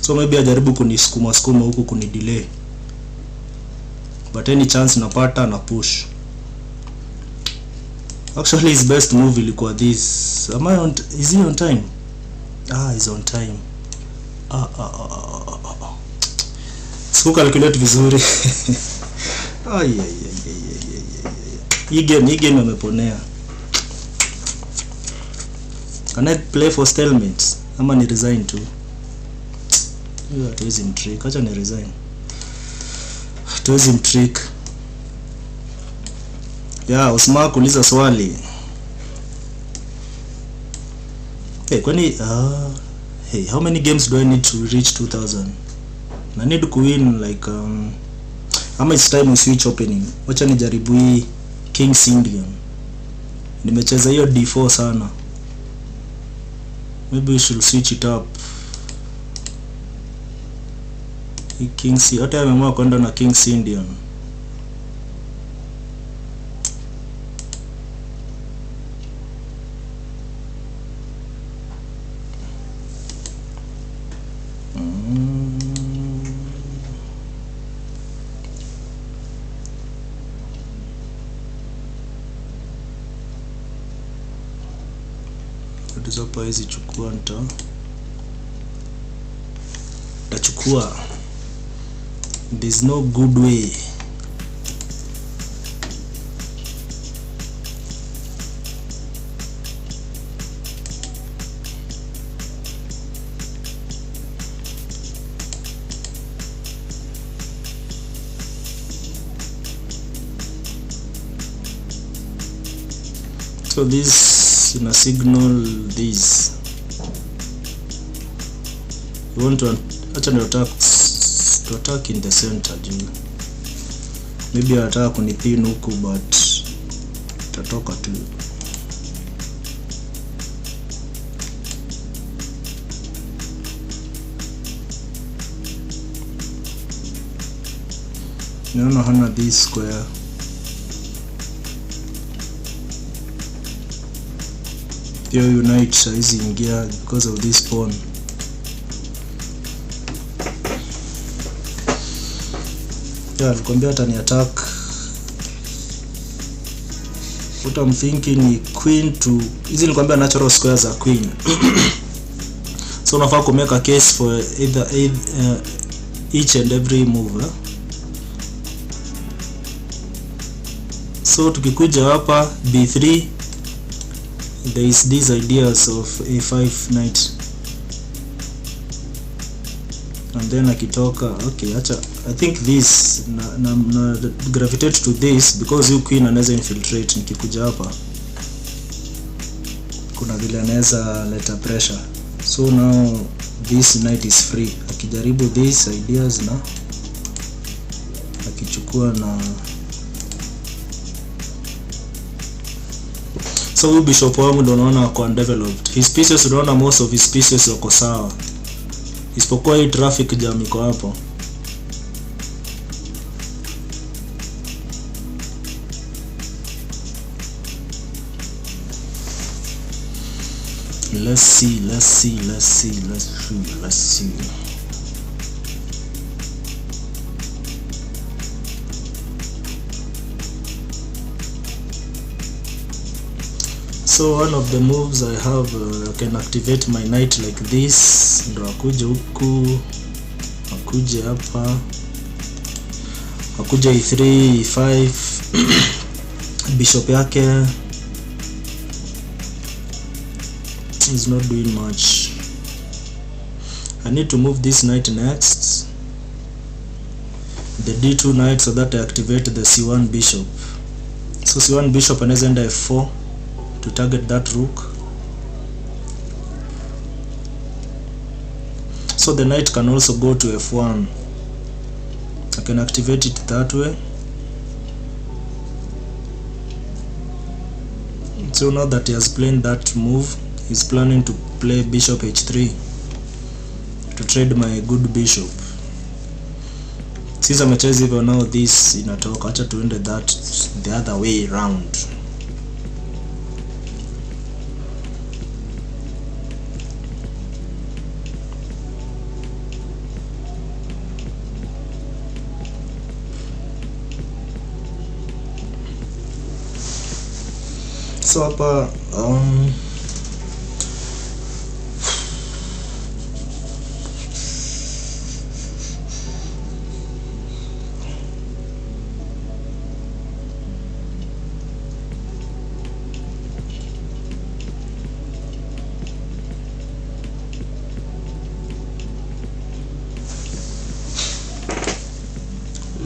So maybe ajaribu kunisukuma huku kuni delay. But any chance napata na push. Actually his best move ilikuwa this. Is he on time? He's on time. Siku calculate vizuri. Hii game ameponea. Can I play for stalemate? Ama ni resign tu? Hiyo hatuwezi mtrick. Acha ni resign. Hatuwezi mtrick. Usma kuuliza swali. Kwani how many games do I need to reach 2000? I need to win like how much time we switch opening. Wacha nijaribu hii King's Indian. Nimecheza hiyo D4 sana. Maybe we should switch it up. King's, hata ameamua kwenda na King's Indian. hapa hizi chukua, nitachukua. There's no good way. So this in a signal this. We want to actually attack in the center juu. Maybe anataka kunipin huku but tatoka tu. Naona hana this square. Pia unite size ingia because of this pawn. Alikwambia atani attack. What I'm thinking ni queen to hizi, nilikwambia natural square za queen. So unafaa ku make a case for either each and every move. So tukikuja hapa b3, there is these ideas of a5 knight, and then akitoka, okay, acha I think this na gravitate to this because you queen anaweza infiltrate. Nikikuja hapa kuna vile anaweza leta pressure, so now this knight is free. Akijaribu these ideas na akichukua na, so huyu bishop wangu ndo unaona kwa undeveloped. His pieces unaona most of his pieces wako sawa, isipokuwa hii traffic jam iko hapo. Let's see. So one of the moves I have, I can activate my knight like this, ndo akuje huku, akuje hapa, akuje e3 e5 bishop yake is not doing much. I need to move this knight next, the d2 knight, so that I activate the c1 bishop. So c1 bishop anaweza enda f4 to target that rook. So the knight can also go to f1. I can activate it that way. So now that he has played that move, he's planning to play bishop h3 to trade my good bishop. Since amecheza hivyo, now this inatoka, acha tuende that the other way round. So hapa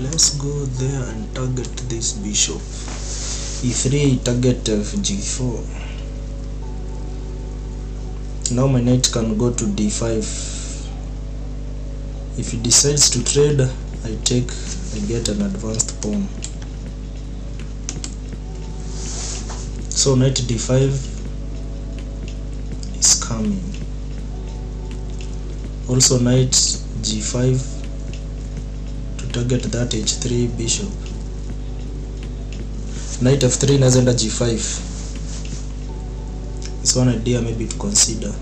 let's go there and target this bishop. e3, target g4. Now my knight can go to d5. If he decides to trade, I get an advanced pawn. So knight d5 is coming. Also knight g5 to target that h3 bishop. Knight f3 naenda g5. It's one idea maybe to consider.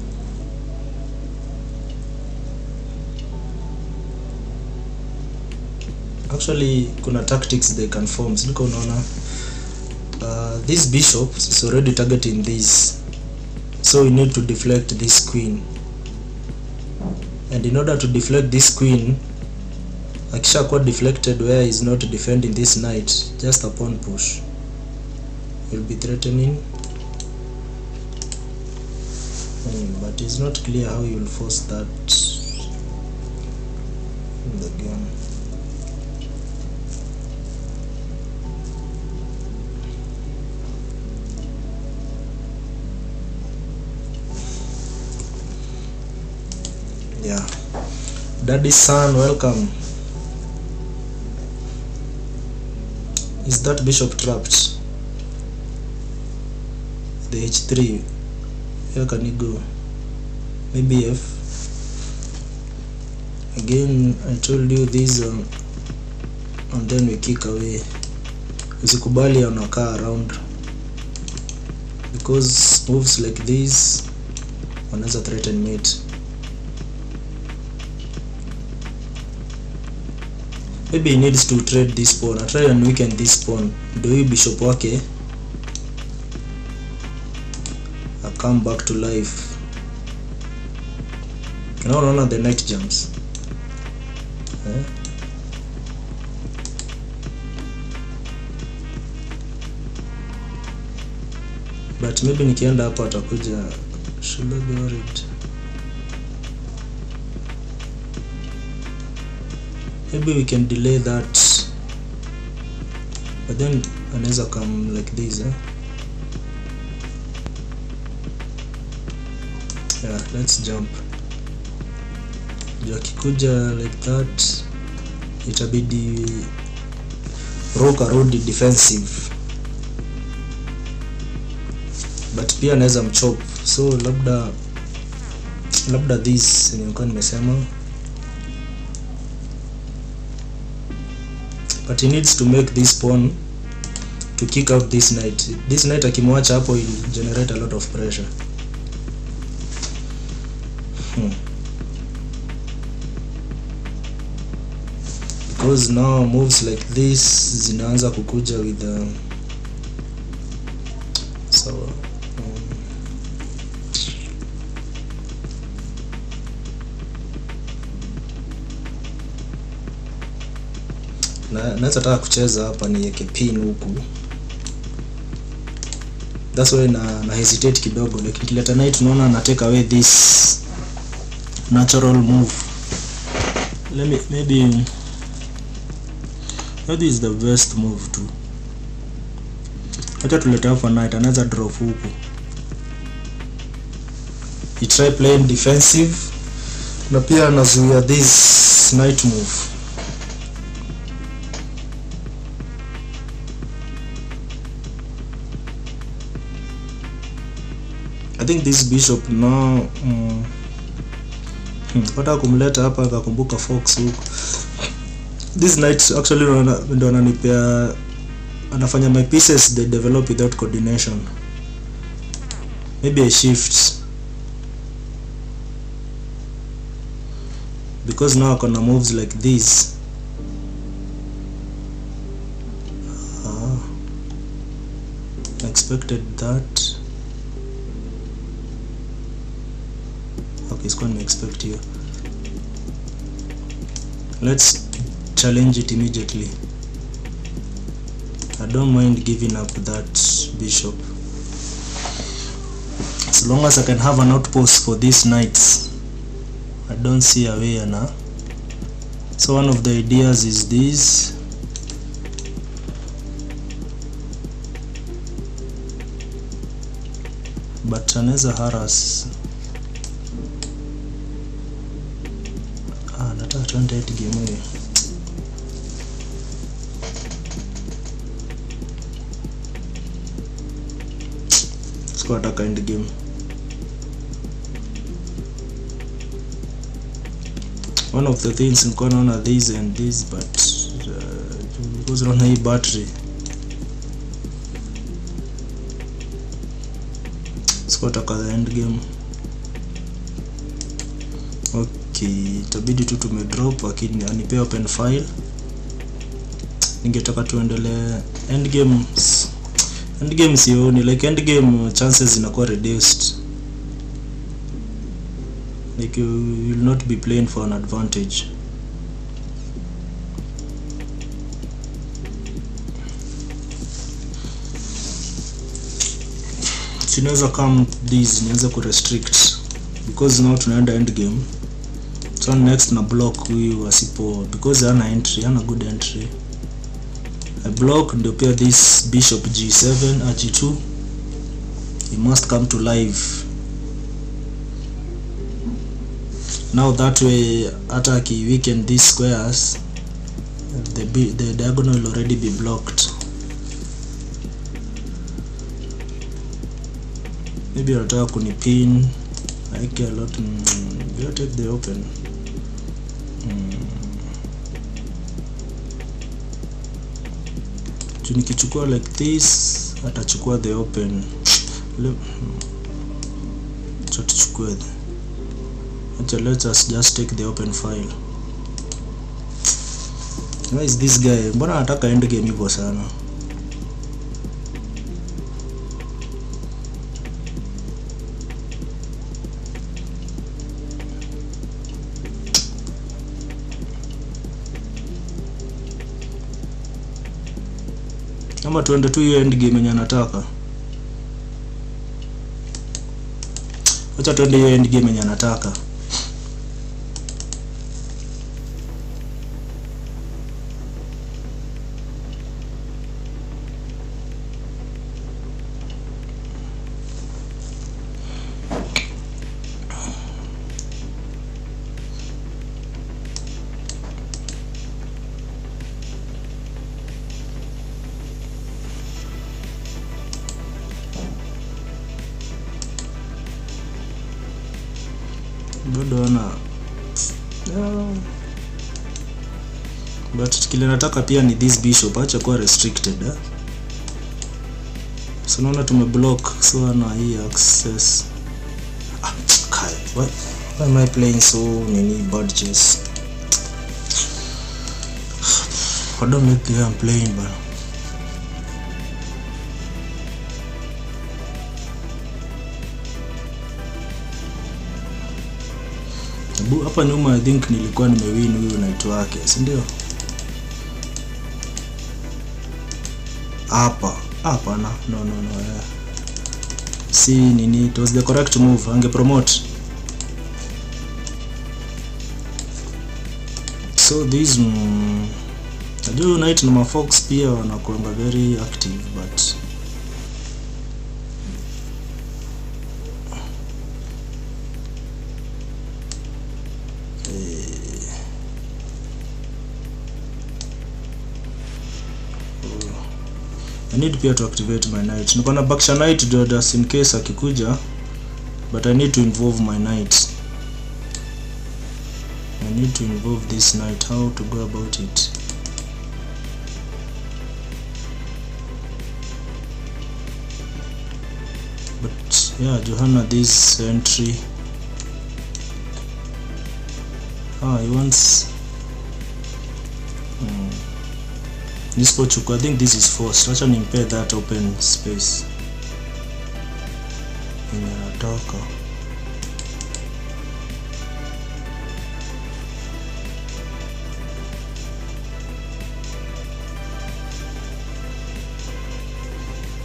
Actually kuna tactics they can form. Siko unaona this bishop is already targeting this. so we need to deflect this queen, and in order to deflect this queen, akishakuwa deflected where is not defending this knight, just a pawn push will be threatening, but it's not clear how you will force that in the game. Yeah, Daddy's son, welcome. Is that bishop trapped? The h3, where can you go? Maybe f. Again, I told you this, and then we kick away. Usikubali anakaa around, because moves like this wanaweza threaten mate. Maybe he needs to trade this pawn. I try and weaken this pawn. Do you bishop wake I come back to life. Now unaona the knight jumps. But maybe nikienda hapa atakuja. Should I be worried? Maybe we can delay that, but then anaweza come like this, Yeah, let's jump. Akikuja like that, itabidi rook arudi defensive, but pia anaweza mchop, so labda this nilikuwa nimesema. But he needs to make this pawn to kick out this knight. This knight akimwacha hapo will generate a lot of pressure. Because now moves like this zinaanza kukuja with so naweza taka kucheza hapa niweke pin huku. That's why na hesitate kidogo, like nikileta knight tunaona na take away this natural move. Maybe that is the best move too. Acha tuleta hapa knight, anaweza drop huku. He try playing defensive na pia anazuia this knight move. I think this bishop now pata kumleta hapa akakumbuka fox huko. This knight actually ndo ananipea, anafanya my pieces they develop without coordination. Maybe I shift, because now I can moves like this. I expected that. Okay, it's going to expect here. Let's challenge it immediately. I don't mind giving up that bishop, as long as I can have an outpost for these knights. I don't see a way now. So one of the ideas is this. But anaweza harass. Nataka tuende game hii. Sikuwa nataka end game. One of the things nilikuwa naona this and this, but because naona hii battery sikuwa nataka the end game. Okay, itabidi tu tumedrop, lakini anipe open file. Ningetaka tuendelee end game sioni, like end game chances zinakuwa reduced. like you will not be playing for an advantage. Sinaweza come these nianza ku restrict because now tunaenda end game. So next na block huyu asipo because hana entry, hana good entry. I block ndio pia this bishop g7 g2. He must come to live. Now that way hata ki weaken these squares, the diagonal will already be blocked. Maybe anataka kunipin like a lot. You take the open. Nikichukua like this atachukua the open. Tuchukue. Let us just take the open file. Why is this guy? Mbona anataka end game hivyo sana? Kama tuende tu hiyo end game yenye anataka. Acha tuende hiyo end game yenye anataka. Bado ana but kile nataka pia ni this bishop, acha kuwa restricted so naona tumeblock, so ana hii access. Why am I playing so many bad chess? I don't like the way I'm playing, but hapa nyuma I think nilikuwa nimewin huyu knight wake, si ndio? Hapa no. Si nini, it was the correct move. Ange promote. So these najua knight na mafox pia wanakuwa very active, but I need pia to activate my knight. Niko na bakisha knight just in case akikuja, but I need to involve my knight. I need to involve this knight. How to go about it? But yeah, Johanna, this entry. He wants this Pochuku. I think this is forced. Acha nimpe that open space. Inatoka.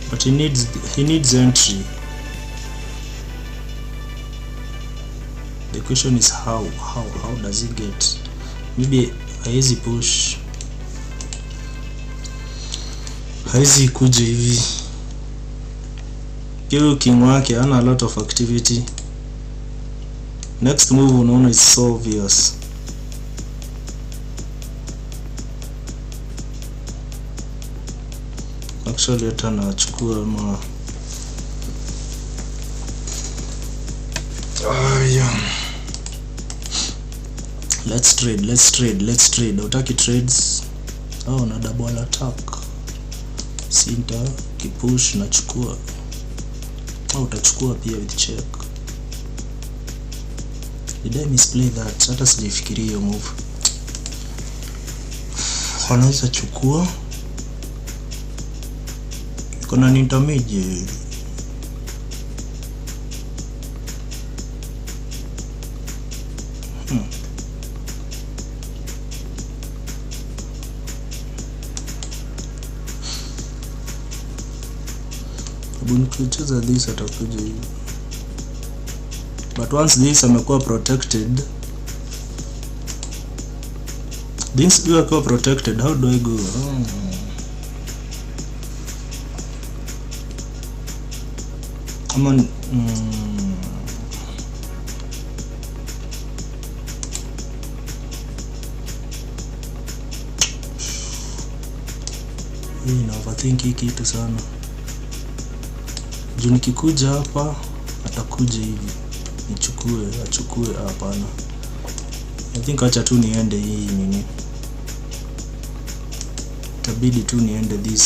But he needs entry. The question is how does he get? Maybe haizi push. Haizi kuja hivi. Hiyo king wake ana a lot of activity. Next move unaona is so obvious. Actually hata nachukua ma yeah. Let's trade. Utaki trades. Na double attack. Sinta kipush nachukua. Utachukua pia with check. Did I misplay that? Hata sijifikiria hiyo move. Wanaweza chukua. Kuna ni intermediate. Nikicheza this atakuja hivi, but once this amekuwa protected, this you are protected, how do I go? Come on. Hii na overthink hii kitu sana. Juu nikikuja hapa atakuja hivi achukue. Hapana, I think acha tu niende hii nini, itabidi tu niende this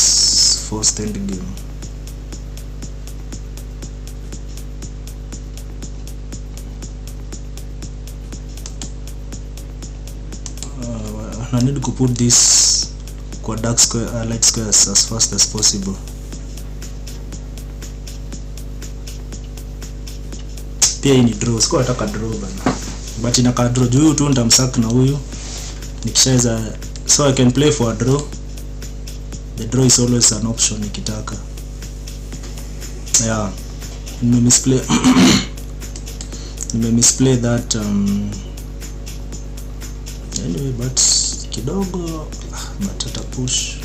first end game. I need to put this kwa dark square, light squares as fast as possible. Pia hii ni draw, siko nataka draw bana, but inaka draw juu tu nitamsack na huyu nikishaweza, so I can play for a draw. The draw is always an option nikitaka. Yeah, misplay that anyway, but kidogo matata push.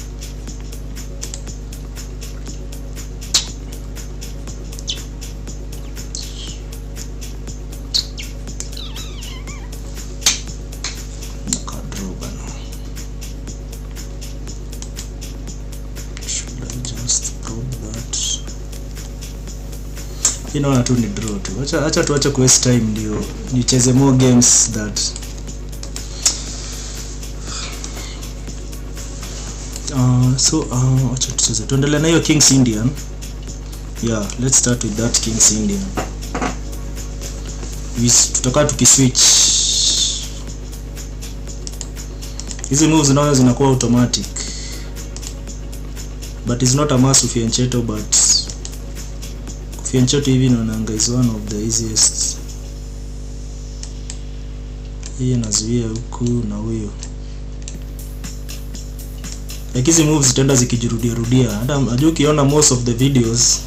Inaona tu ni draw tu. Acha tuache ku waste time ndio nicheze more games that acha tucheze. Tuendelee na hiyo King's Indian. Yeah, let's start with that King's Indian. Tutakaa tukiswitch. Hizi moves nazo zinakuwa automatic. But it's not a must fianchetto, but fianchetto hivi naonanga is one of the easiest. Hii nazuia huku na huyo. Like hizi moves zitaenda zikijirudia. Hata unajua ukiona most of the videos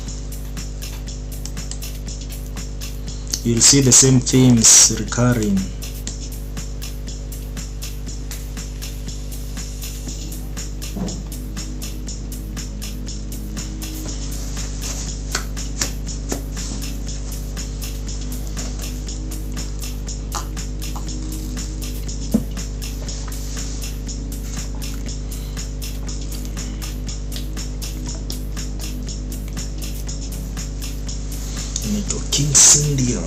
you'll see the same themes recurring. King's Indian.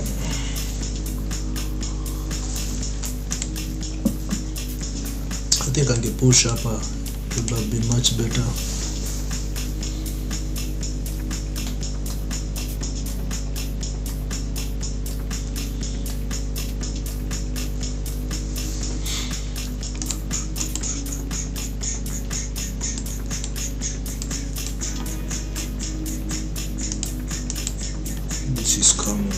I think I can push up. It would have been much better. This is coming.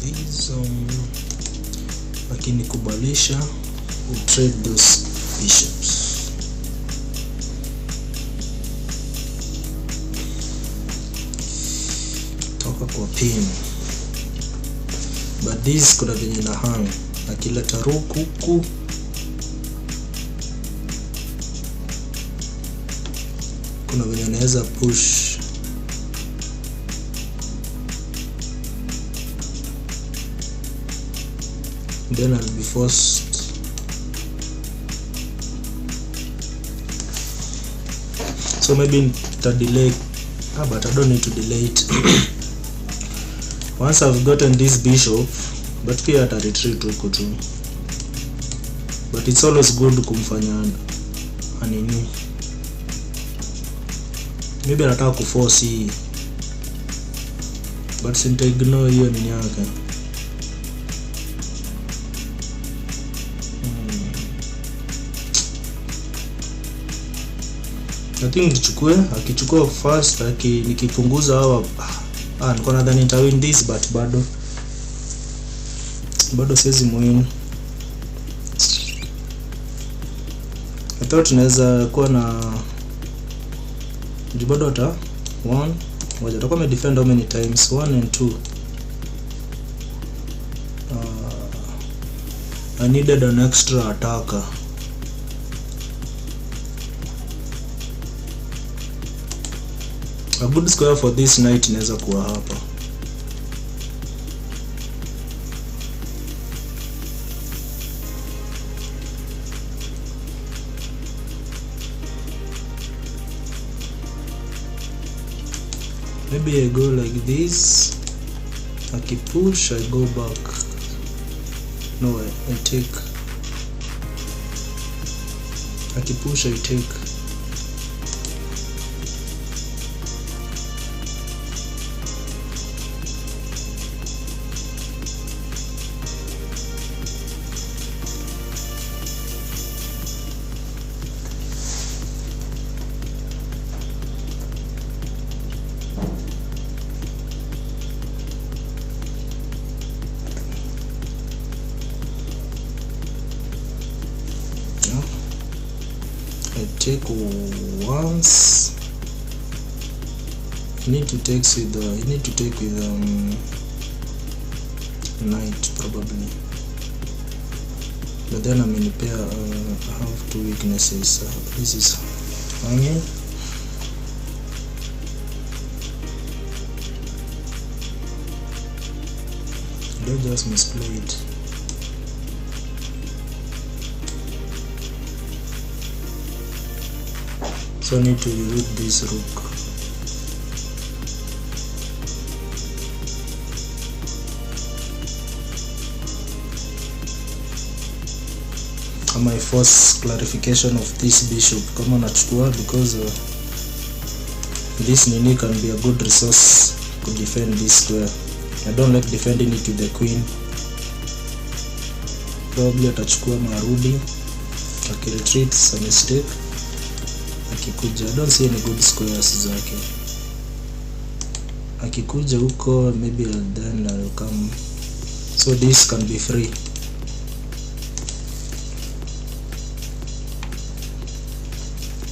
These akinikubalisha we trade those bishops. Kwa pin, but this kuna venye na hang akileta rook huku kuna venye anaweza push then I'll be forced. So maybe to delay, but I don't need to delay it. Once I've gotten this bishop, but pia ata retreat huko tu, but it's always good kumfanya anini, maybe anataka kuforce hii, but sinta ignore hiyo nini yake. I think nichukue, akichukua first, nikipunguza hawa niko nadhani nita win this, but bado siwezi win. I thought tunaweza kuwa na bado hata 1 moja atakuwa ame defend how many times, 1 and 2. I needed an extra attacker. A good square for this knight inaweza kuwa hapa. Maybe I go like this. Akipush, I go back. No, I take. Akipush, I take. I take once. You need to take with knight probably, but then I'm in pair. I have 2 weaknesses. This is hanging. They just misplayed. So I need to reroute this rook. I might force clarification of this bishop kama nachukua, because this nini can be a good resource to defend this square. I don't like defending it with the queen. Probably atachukua marudi, akiretreat, it's a mistake. Akikuja, I don't see any good squares zake. Akikuja huko, maybe then I'll come. So this can be free.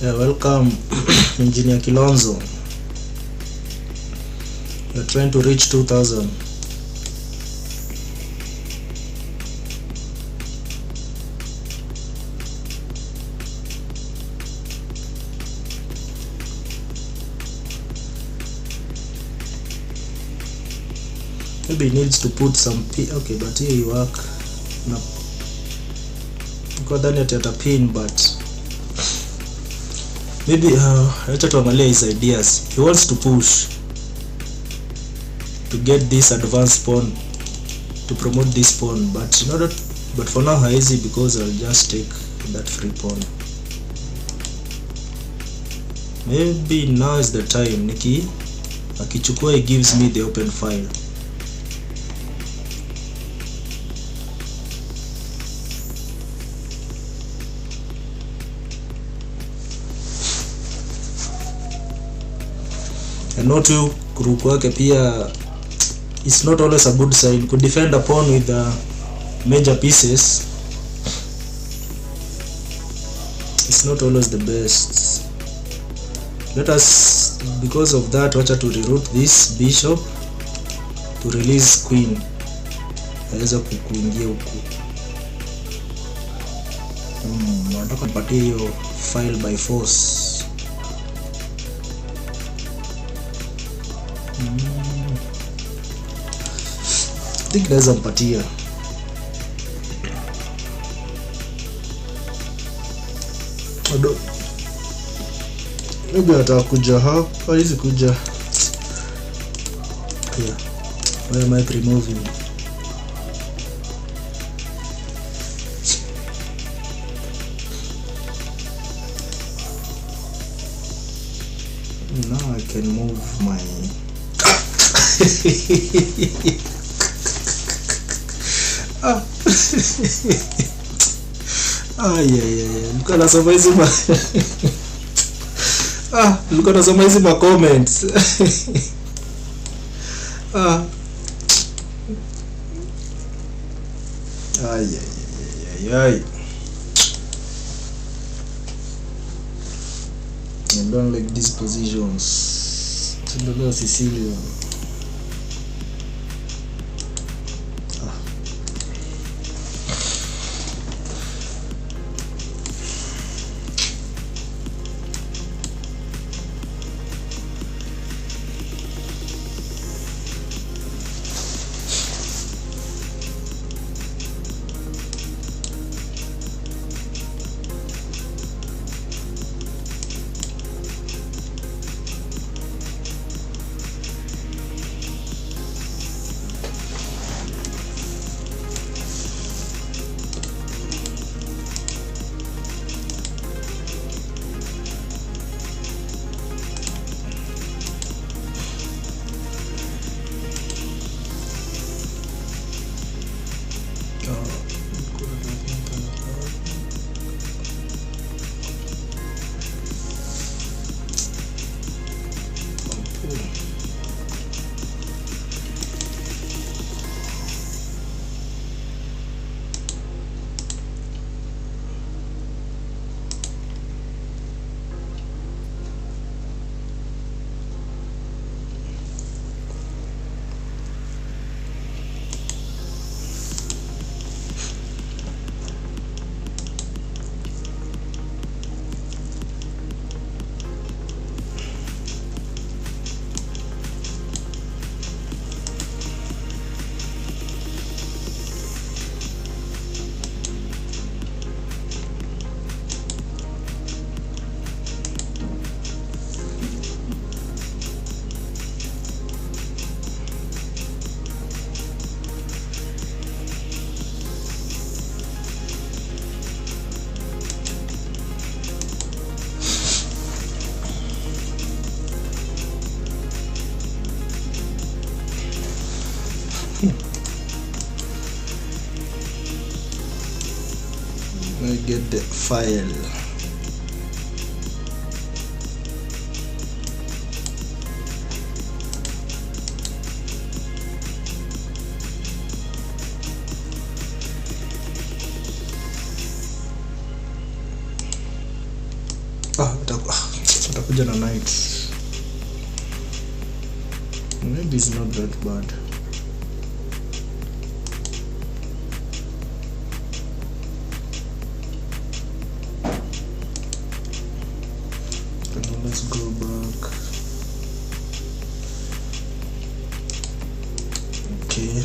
Yeah, welcome Engineer Kilonzo. You're trying to reach 2000. Maybe he needs to put some pin. Okay, but here you work. No. Because then you have a pin, but maybe acha tuangalia his ideas. He wants to push to get this advanced pawn, to promote this pawn, but for now haezi, because I'll just take that free pawn. Maybe now is the time. Akichukua, he gives me the open file. And not to kuruku wake pia, it's not always a good sign. Could defend a pawn with major pieces, it's not always the best. Let us, because of that, wacha to reroute this bishop to release queen. Aweza kuingia huku. Nataka nipatie hiyo file by force. I think naweza mpatia. Maybe atakuja hapa, hizi kuja. Yeah. Why am I removing? Now I can move my yeah. Niko nasoma hizi Nilikuwa nasoma hizi ma comments. Ah. Ay ay ay ay ay. I don't like these positions. Tuendelee Sicilia. I get the file. Utakuja na night. Maybe it's not that bad. Let's go back. Okay.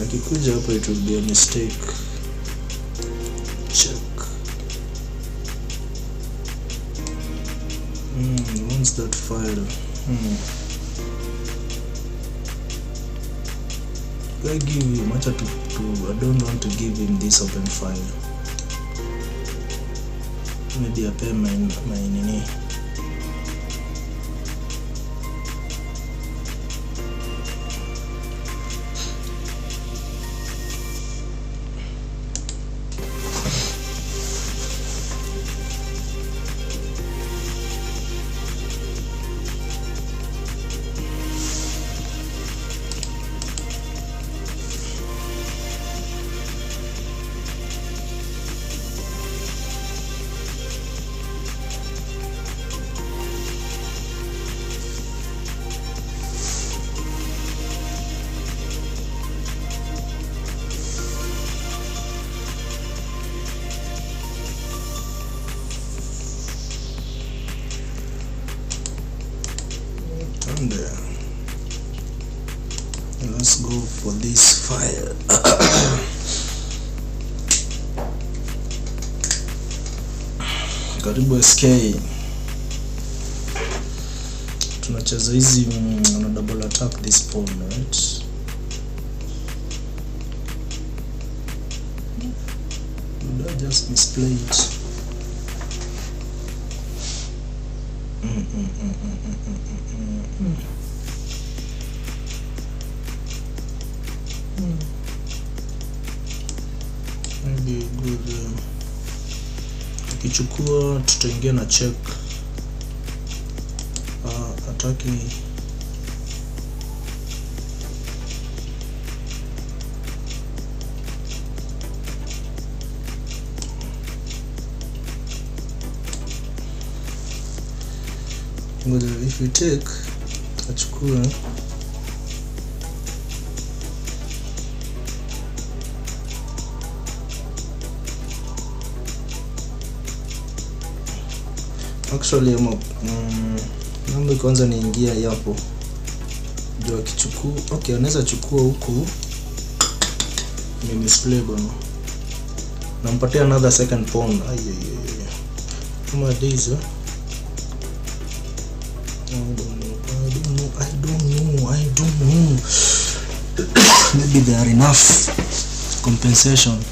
Akikuja hapo it will be a mistake. Check. Wants that file. I give him much to I don't want to give him this open file. Maybe I pay my nini. and let's go for this file. Karibu SK, tunacheza hizi na double attack this pawn, right? Did I just misplay it? Maybe good. Tukichukua tutaingia na check attacking. If we take tutachukua actually mambo kwanza niingia hapo ndio akichukua. Okay, anaweza chukua huku ni misplay bwana, nampatia another second pawn. Kama this I don't know. Maybe there are enough compensation.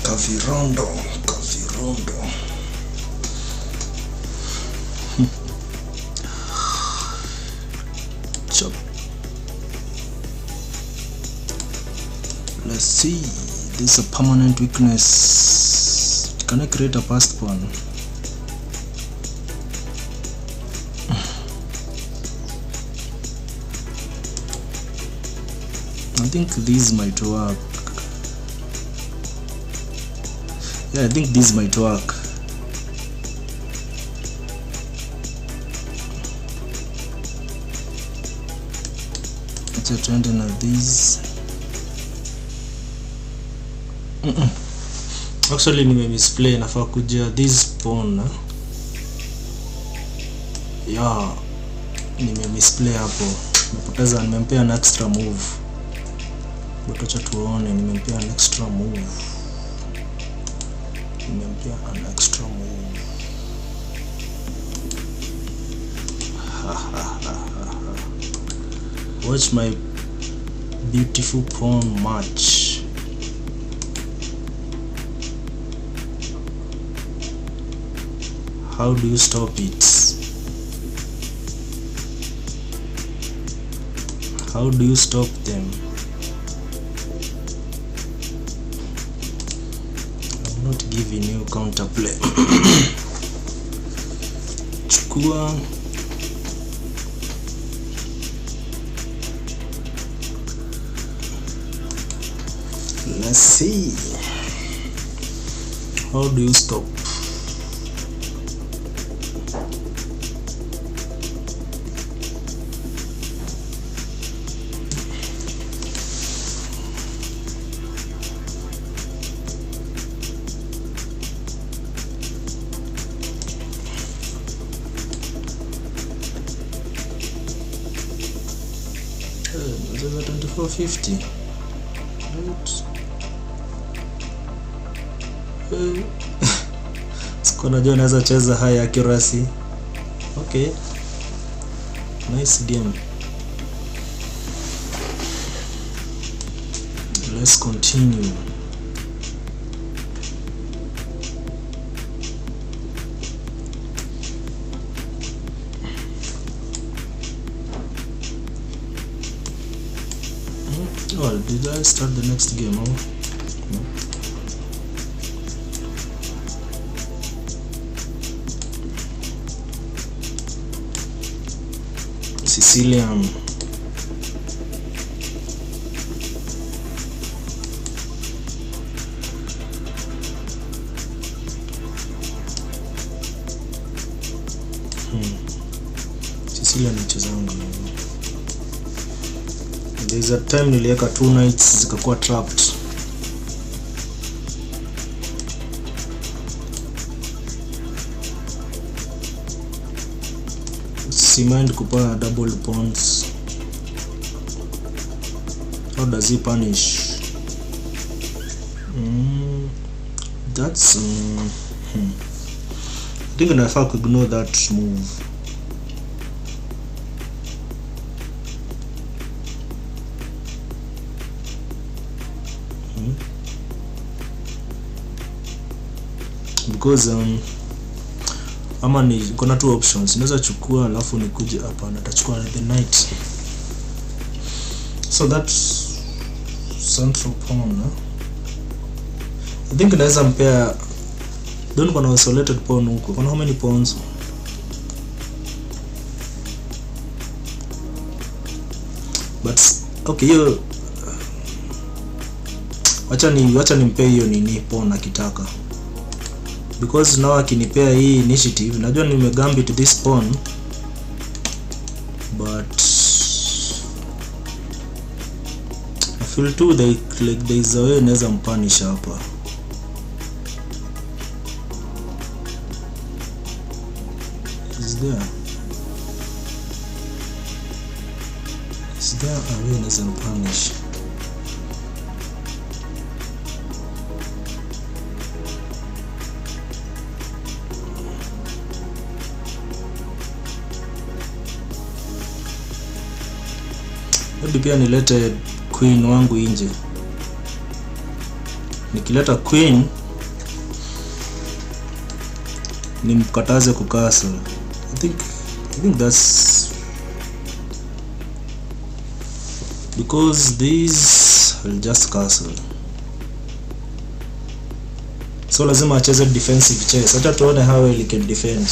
Kavirondo. Chop. Let's see. This is a permanent weakness. Can I create a passed pawn? I think this might work. Yeah, I think this might work. Acha tuende na this. Actually nime misplay, nafaa kuja this pawn. Yeah, nime misplay hapo. Nimepoteza, nimempea an extra move. But acha tuone, nimempea an extra move. An extra move. Watch my beautiful pawn match. How do you stop it? How do you stop them? Not giving you counterplay. Chukua. Let's see. How do you stop? There's a 2450. Siko najua naweza cheza high accuracy. Okay. Nice game. Let's continue. Well, did I start the next game? Oh? No. Sicilian. Sicilian nichezanga. There's a time niliweka 2 knights zikakuwa trapped. Si mind kupana double pawns. How does he punish? That's I think I have to ignore that move. Because ama ni kuna 2 options. Naweza chukua alafu nikuje hapa na tachukua the knight. So that's central pawn. I think naweza mpea don't kuna isolated pawn huko. Kuna how many pawns? But okay, hiyo wacha nimpe hiyo nini pawn akitaka. Because now akinipea hii initiative, najua nimegambit this pawn, but I feel too like there is a way naweza mpunish hapa. Is there a way naweza mpunish? Maybe pia nilete queen wangu nje. Nikileta queen nimkataze kukastle. I think that's because these will just castle. So lazima acheze defensive chess. Acha tuone how well he can defend.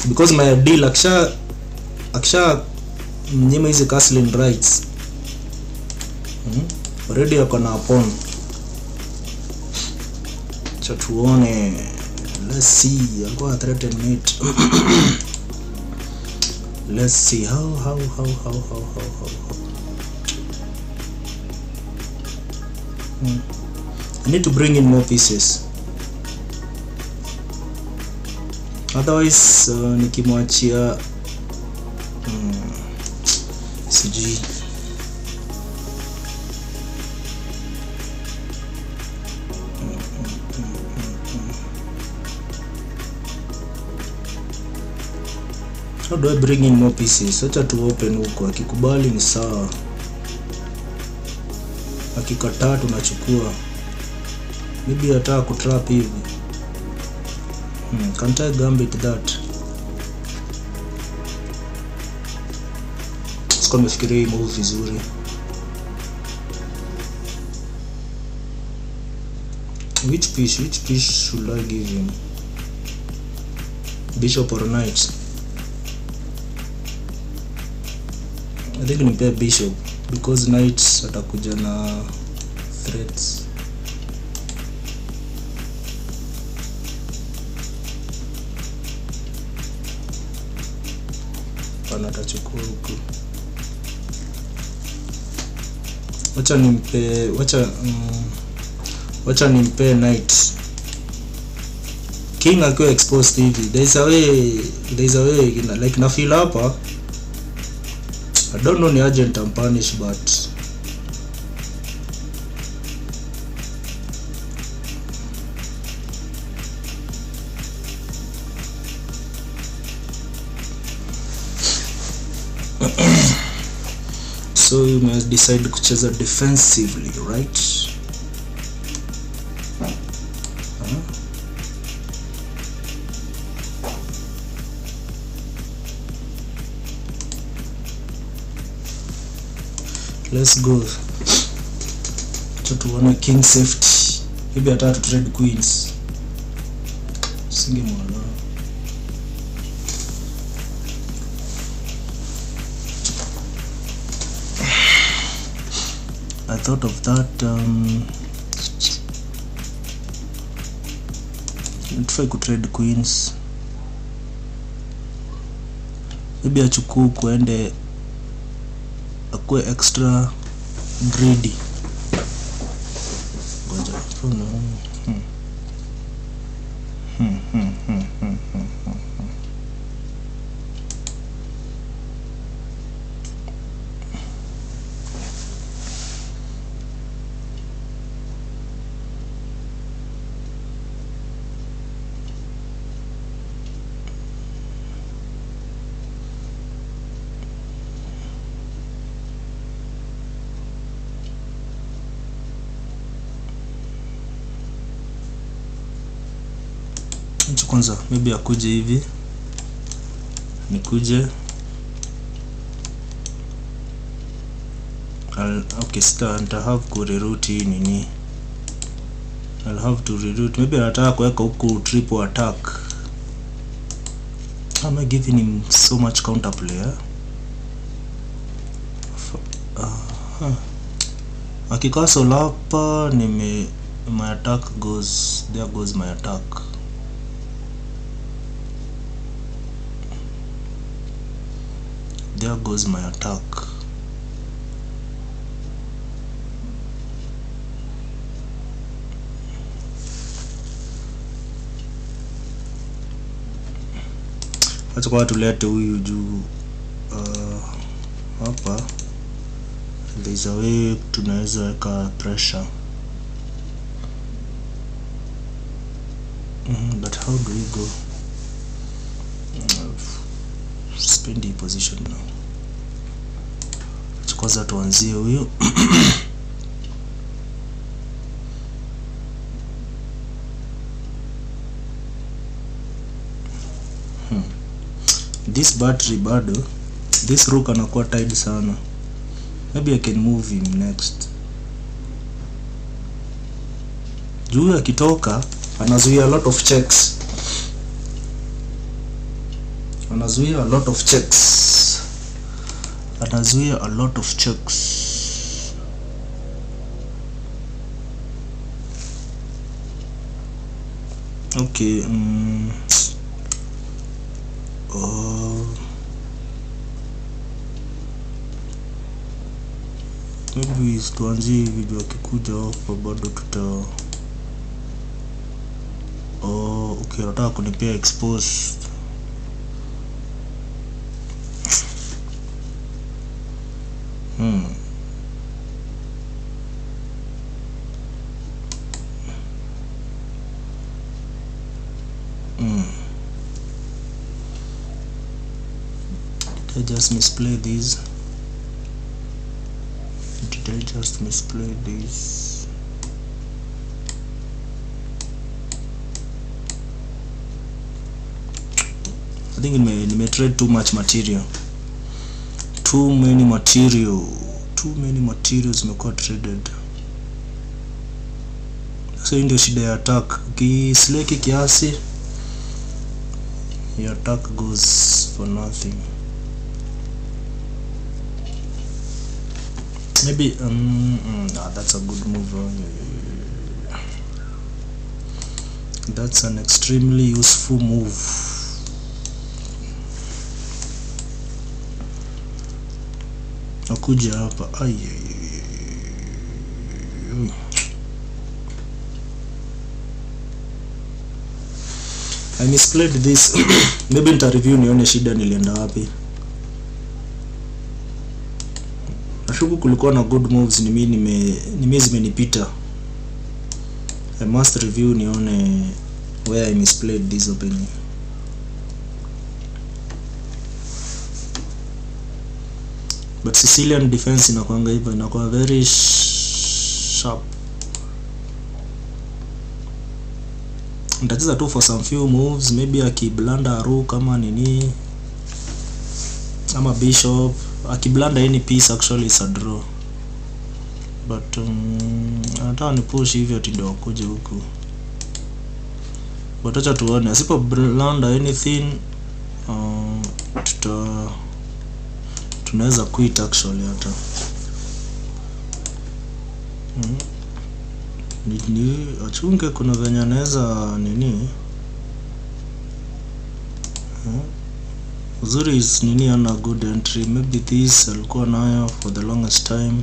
Because my deal aksha mnyima hizi castling rights. Already yako na pawn. Cha tuone. Let's see. Alikuwa threaten mate. Let's see how. I need to bring in more pieces. Otherwise nikimwachia sijui. How do I bring in more pieces? Acha tu open huko. Akikubali ni sawa, akikataa tunachukua. Maybe ataka kutrap hivi. Can't I gambit that? Siko nimefikiria hii move vizuri. Which piece should I give him? Bishop or knight? I think nimpe bishop because knight atakuja na threats. Pana atachukua huku. Wacha nimpe knight. King akiwa exposed hivi. There is a way like na feel hapa. I don't know ni agent and punish, but so you must decide kucheza defensively, right? Let's go. Tuone king safety. Maybe atatu trade queens. Singe mwana. I thought of that. Try ku trade queens, maybe achukue kuende akue extra greedy. Ngoja kwanza maybe akuje hivi, nikuje okay, nita have ku reroute hii nini, I'll have to reroute. Maybe nataka kuweka huku triple attack. Am I giving him so much counter player? Akikastle hapa my attack goes, there goes my attack. There goes my attack. Acha kwa tulete huyu juu hapa. There's a way tunaweza weka pressure. But how do we go? Spend the position now. Kwanza tuanzie huyu. This battery bado, this rook anakuwa tied sana. Maybe I can move him next. Juu akitoka anazuia a lot of checks. Anazuia a lot of checks. Anazuia a lot of checks. Okay, maybe tuanzie video akikuja hapa bado tuta okay, nataka kunipea exposed. Did I just misplay these? Did I just misplay these? I think nime trade too much material. Too many materials zimekuwa traded. So ndio shida ya attack. Ukisleki kiasi, your attack goes for nothing. Maybe that's a good move. That's an extremely useful move. Akuja hapa. I misplayed this. Maybe nita review nione shida nilienda wapi. Nashuku kulikuwa na good moves, ni mimi zimenipita. I must review nione where I misplayed this opening. But Sicilian defense inakuanga hivyo, inakuwa very sharp. Nitacheza tu for some few moves, maybe akiblanda rook kama nini ama bishop. Akiblanda any piece actually is a draw. But nataka ni push hivyo tido kuje huku. But acha tuone, asipo blanda anything tunaweza quit actually hata. Ni achunge, kuna venye anaweza nini. Uzuri is nini, ana good entry. Maybe this alikuwa nayo for the longest time.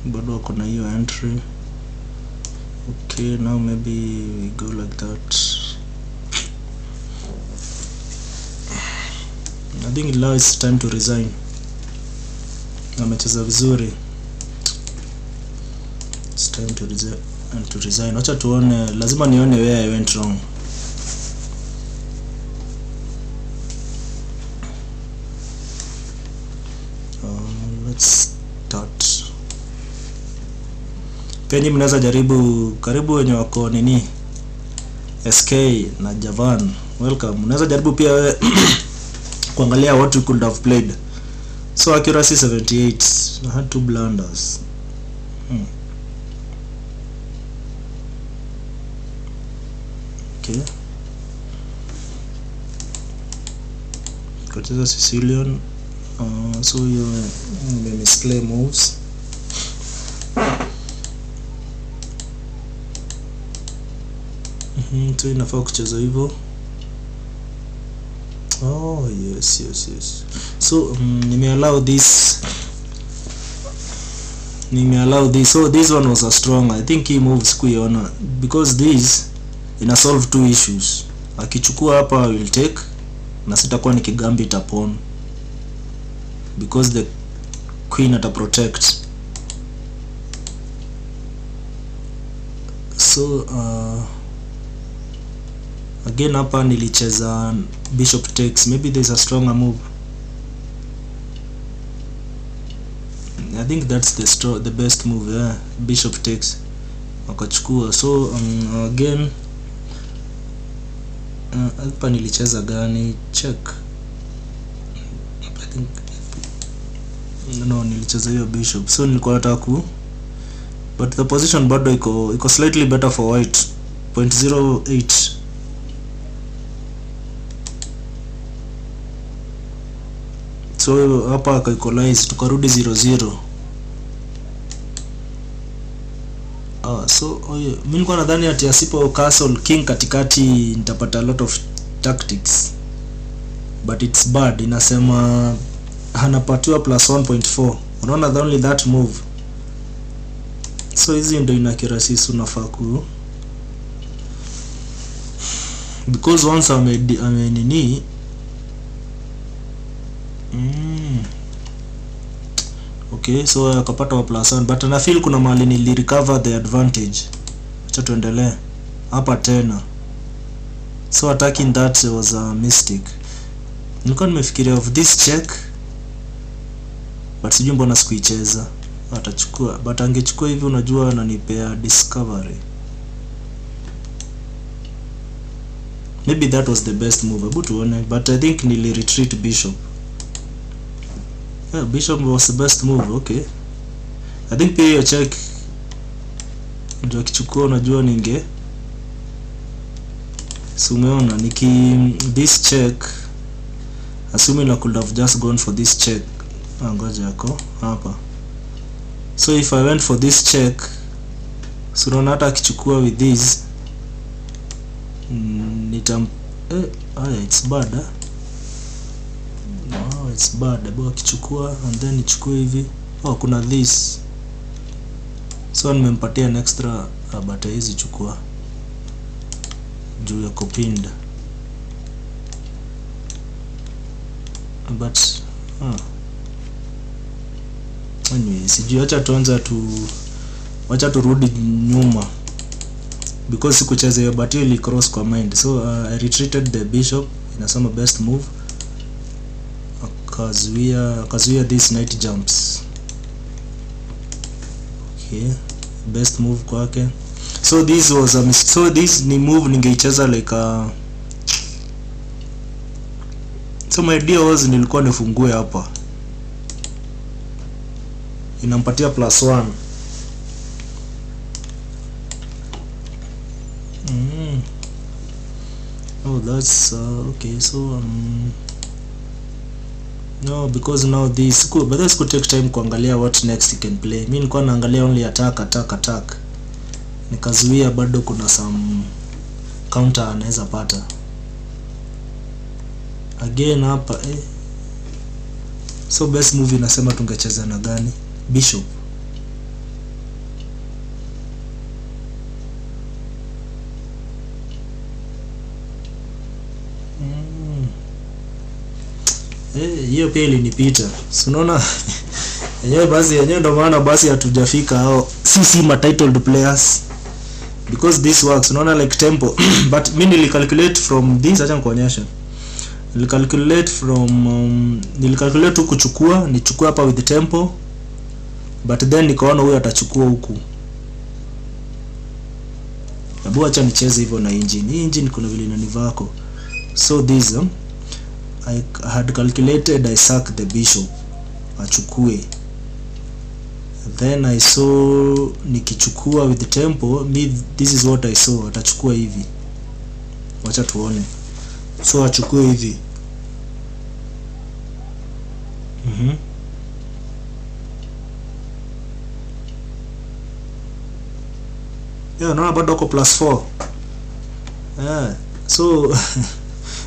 Bado ako na hiyo entry. Okay, now maybe we go like that. I think now it's time to resign. Amecheza vizuri. It's time to resign. Acha tuone, lazima nione where I went wrong. Let's start. Penye mnaweza jaribu, karibu wenye wako nini, SK na Javan, welcome. Unaweza jaribu pia wewe kuangalia what you could have played. So accuracy 78. I had 2 blunders. Okay. Kacheza Sicilian. So you misplay moves. So inafaa kucheza hivyo. Oh yes. So nimeallow this. So this one was a strong. I think he moves kuiona because this ina solve 2 issues. Akichukua hapa will take, na sitakuwa nikigambit upon because the queen ata protect. So again hapa nilicheza bishop takes. Maybe there's a stronger move. I think that's the best move. Yeah, bishop takes, akachukua. So again hapa nilicheza gani? Check. I think no, nilicheza hiyo bishop. So nilikuwa nataka but the position bado iko slightly better for white, 0.08. So hapa aka equalize, tukarudi 0-0. So mimi nilikuwa nadhani ati asipo castle king katikati nitapata a lot of tactics, but it's bad. Inasema anapatiwa +1.4. Unaona, the only that move. So hizi ndio inaccuracy unafaa because once ame nini okay, so akapata +1, but na feel kuna mahali nili recover the advantage. Acha tuendelee hapa tena. So attacking that was a mistake. Nilikuwa nimefikiria of this check, but sijui mbona sikuicheza. Atachukua, but angechukua hivi, unajua ananipea discovery. Maybe that was the best move. Hebu tuone, but I think nili retreat bishop. Yeah, bishop was the best move. Okay, I think pia check ndio akichukua, unajua ninge. So umeona this check, assuming I could have just gone for this check. Ngoja yako hapa. So if I went for this check, so unaona hata akichukua with this it's bad. No, it's bad. Abo akichukua and then ichukue hivi. Kuna this. So nimempatia an extra, but hizi chukua juu ya kopinda. But anyway, sijui, acha turudi nyuma because sikucheza hiyo, but ili cross kwa mind. So I retreated the bishop, inasema best move. Akazuia this knight jumps. Okay, best move kwake. So this was a so this ni move ningeicheza like so my idea was nilikuwa nifungue hapa, inampatia +1. Oh, that's okay. So No, because now this could, but this could take time kuangalia what next you can play. Mimi nilikuwa naangalia only attack. Nikazuia bado kuna some counter anaweza pata. Again hapa So best movie nasema tungecheza na gani? Bishop. Hiyo pia ilinipita. Si unaona? Yenyewe ndo maana basi hatujafika hao. Sisi ma titled players. Because this works, unaona like tempo. But mimi nilicalculate from this, acha nikuonyeshe. Nilicalculate tu kuchukua, nichukue hapa with the tempo. But then nikaona huyu atachukua huku. Hebu acha nicheze hivyo na engine. Hii engine kuna vile inanivako. So this I had calculated I sack the bishop achukue. Then I saw nikichukua with the tempo, this is what I saw, atachukua hivi. Wacha tuone. So achukue hivi. Naona bado kwa +4. So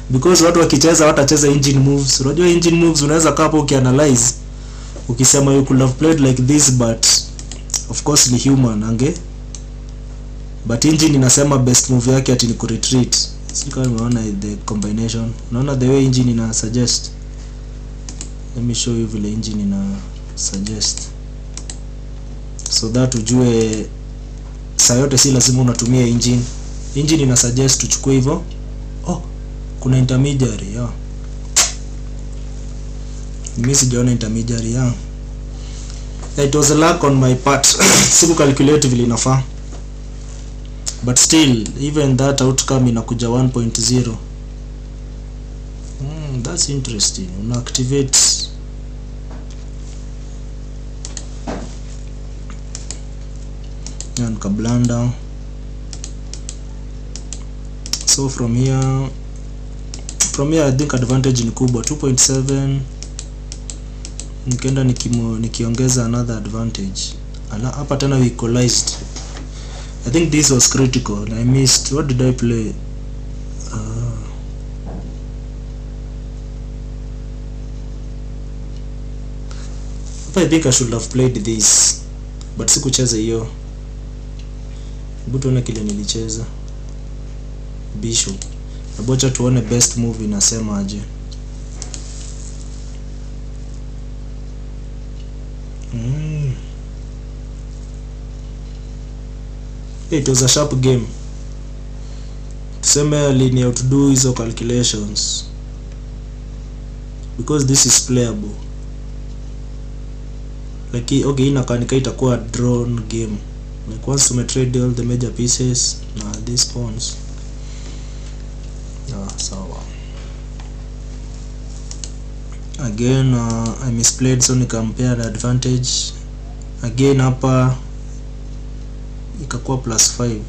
because watu wakicheza watacheza engine moves. Unajua engine moves unaweza kaa hapo ukianalyze ukisema you could have played like this, but of course ni human but engine inasema best move yake ati ni ku retreat. Sika unaona the combination, unaona the way engine ina suggest. Let me show you vile engine ina suggest so that ujue saa yote si lazima unatumia engine ina suggest uchukue hivyo. Kuna intermediary mimi sijaona intermediary It was a lack on my part. Siku calculate vile inafaa, but still even that outcome inakuja 1.0. That's interesting. Una activate and kablanda. So from here I think advantage ni kubwa 2.7. Nikaenda nikiongeza another advantage. Hapa tena we equalized. I think this was critical. I missed. What did I play? I think I should have played this, but sikucheza hiyo. Hebu tuone kile nilicheza. Bishop. Acha tuone best move inasema aje. It was a sharp game. Tuseme linear to do hizo calculations because this is playable. Like okay, inakanika itakuwa drawn game. Like once we trade all the major pieces na these pawns. Sawa. Again I misplayed, so nikampea the advantage. Again hapa ikakuwa +5.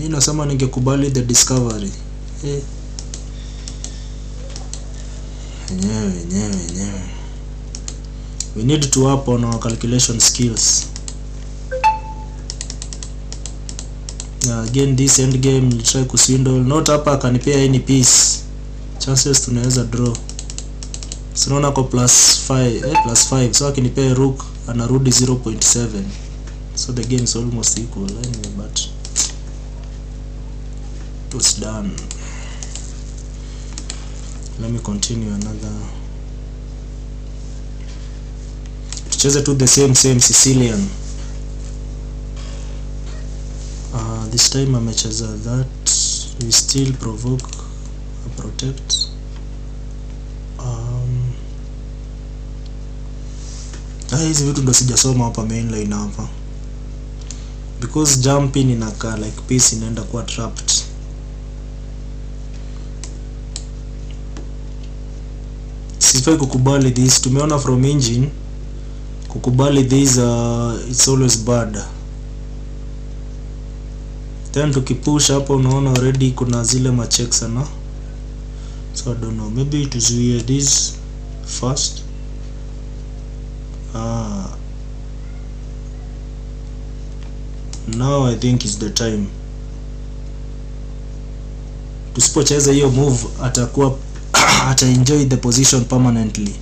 Inasema ningekubali the discovery. Enyewe. We need to up on our calculation skills. Again this end game we'll try kuswindle. Not hapa akanipea any piece. Chances tunaweza draw. Sinaona kwa +5. So akinipea rook anarudi 0.7. So the game is almost equal anyway, but it was done. Let me continue another. Tucheze to the same Sicilian. This time amecheza that. We still provoke a protect. Hizi vitu ndo sijasoma hapa mainline hapa, because jumping inakaa like piece inaenda kuwa trapped. Sifai kukubali this. Tumeona from engine kukubali this it's always bad. then tukipush hapo unaona already kuna zile machecks sana. So I don't know, maybe tuzuie this first. Now I think is the time. Tusipocheza hiyo move atakuwa ata enjoy the position permanently.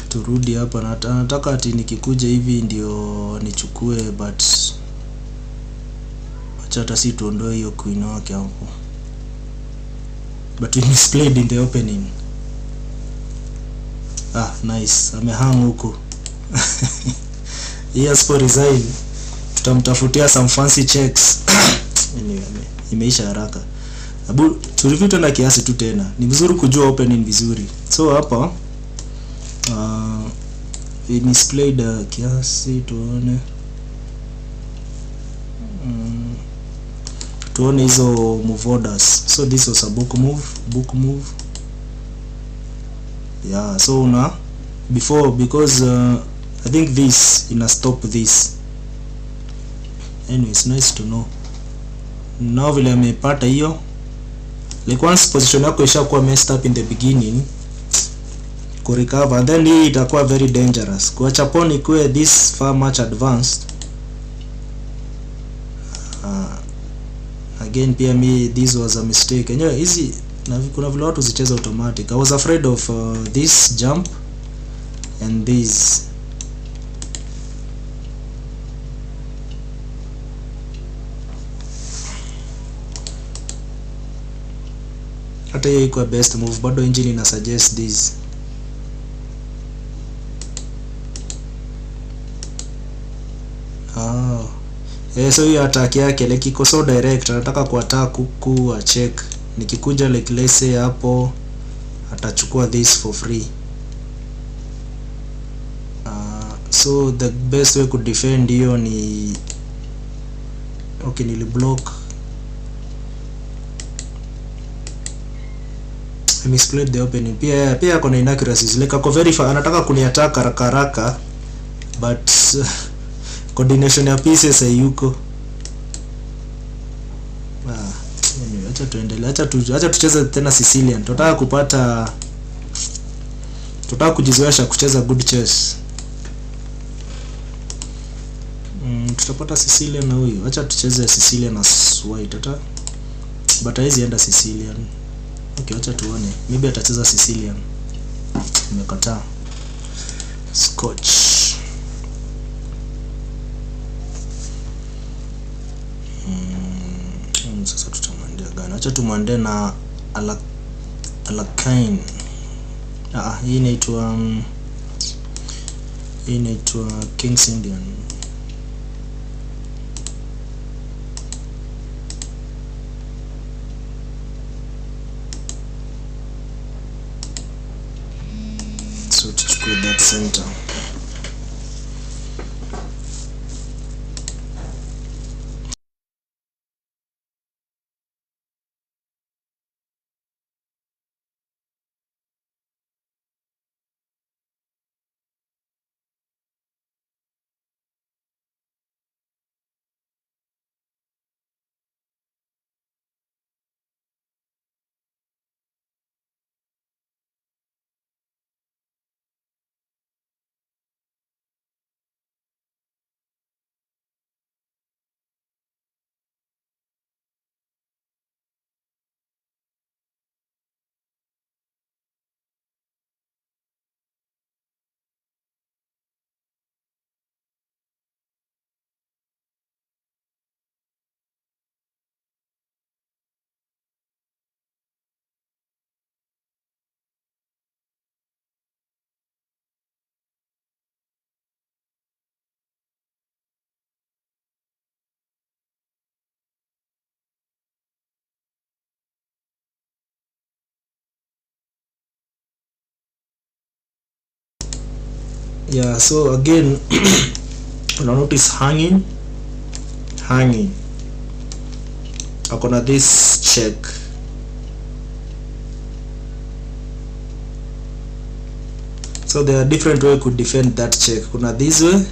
Turudi hapa, nataka ati nikikuja hivi ndio nichukue, but acha hata si tuondoe hiyo queen wake hapo. But we misplayed in the opening. Nice, amehang huko. Yes, for resign tutamtafutia some fancy checks. Anyway, imeisha haraka. Abu tureview tena kiasi tu tena. Ni vizuri kujua opening vizuri. So hapa we misplayed kiasi, tuone tuone hizo move orders. So this was a book move. Yeah, so una before, because I think this ina stop this. Anyway, it's nice to know. Now vile amepata hiyo, like once position yako ishakuwa messed up in the beginning, ku recover then hii itakuwa very dangerous. Kuacha pawn ikuwe this far much advanced. Again pia this was a mistake. Anyway, hizi na kuna vile watu zicheza automatic. I was afraid of this jump and this. Hata hiyo iko best move, bado engine ina suggest this. So hiyo attack yake like iko so direct, anataka kuattack huku a check. Nikikuja like let's say hapo atachukua this for free. So the best way to defend hiyo ni okay, nili block. I misplayed the opening. Pia kuna inaccuracies like ako very far, anataka kuniattack haraka but coordination ya pieces hayuko. Anyway, acha tuendelee, acha tucheze tena Sicilian. Tunataka kujizoesha kucheza good chess. Tutapata Sicilian na huyu. Acha tucheze Sicilian as white hata, but haizi enda Sicilian. Okay, acha tuone. Maybe atacheza Sicilian. Nimekataa. Scotch. Sasa tutamwendea gani? Acha tumwendee na Alakain. Hii inaitwa King's Indian. So tuchukue that center. Yeah, so again una notice hanging akona this check. So there are different way could defend that check. Kuna this way,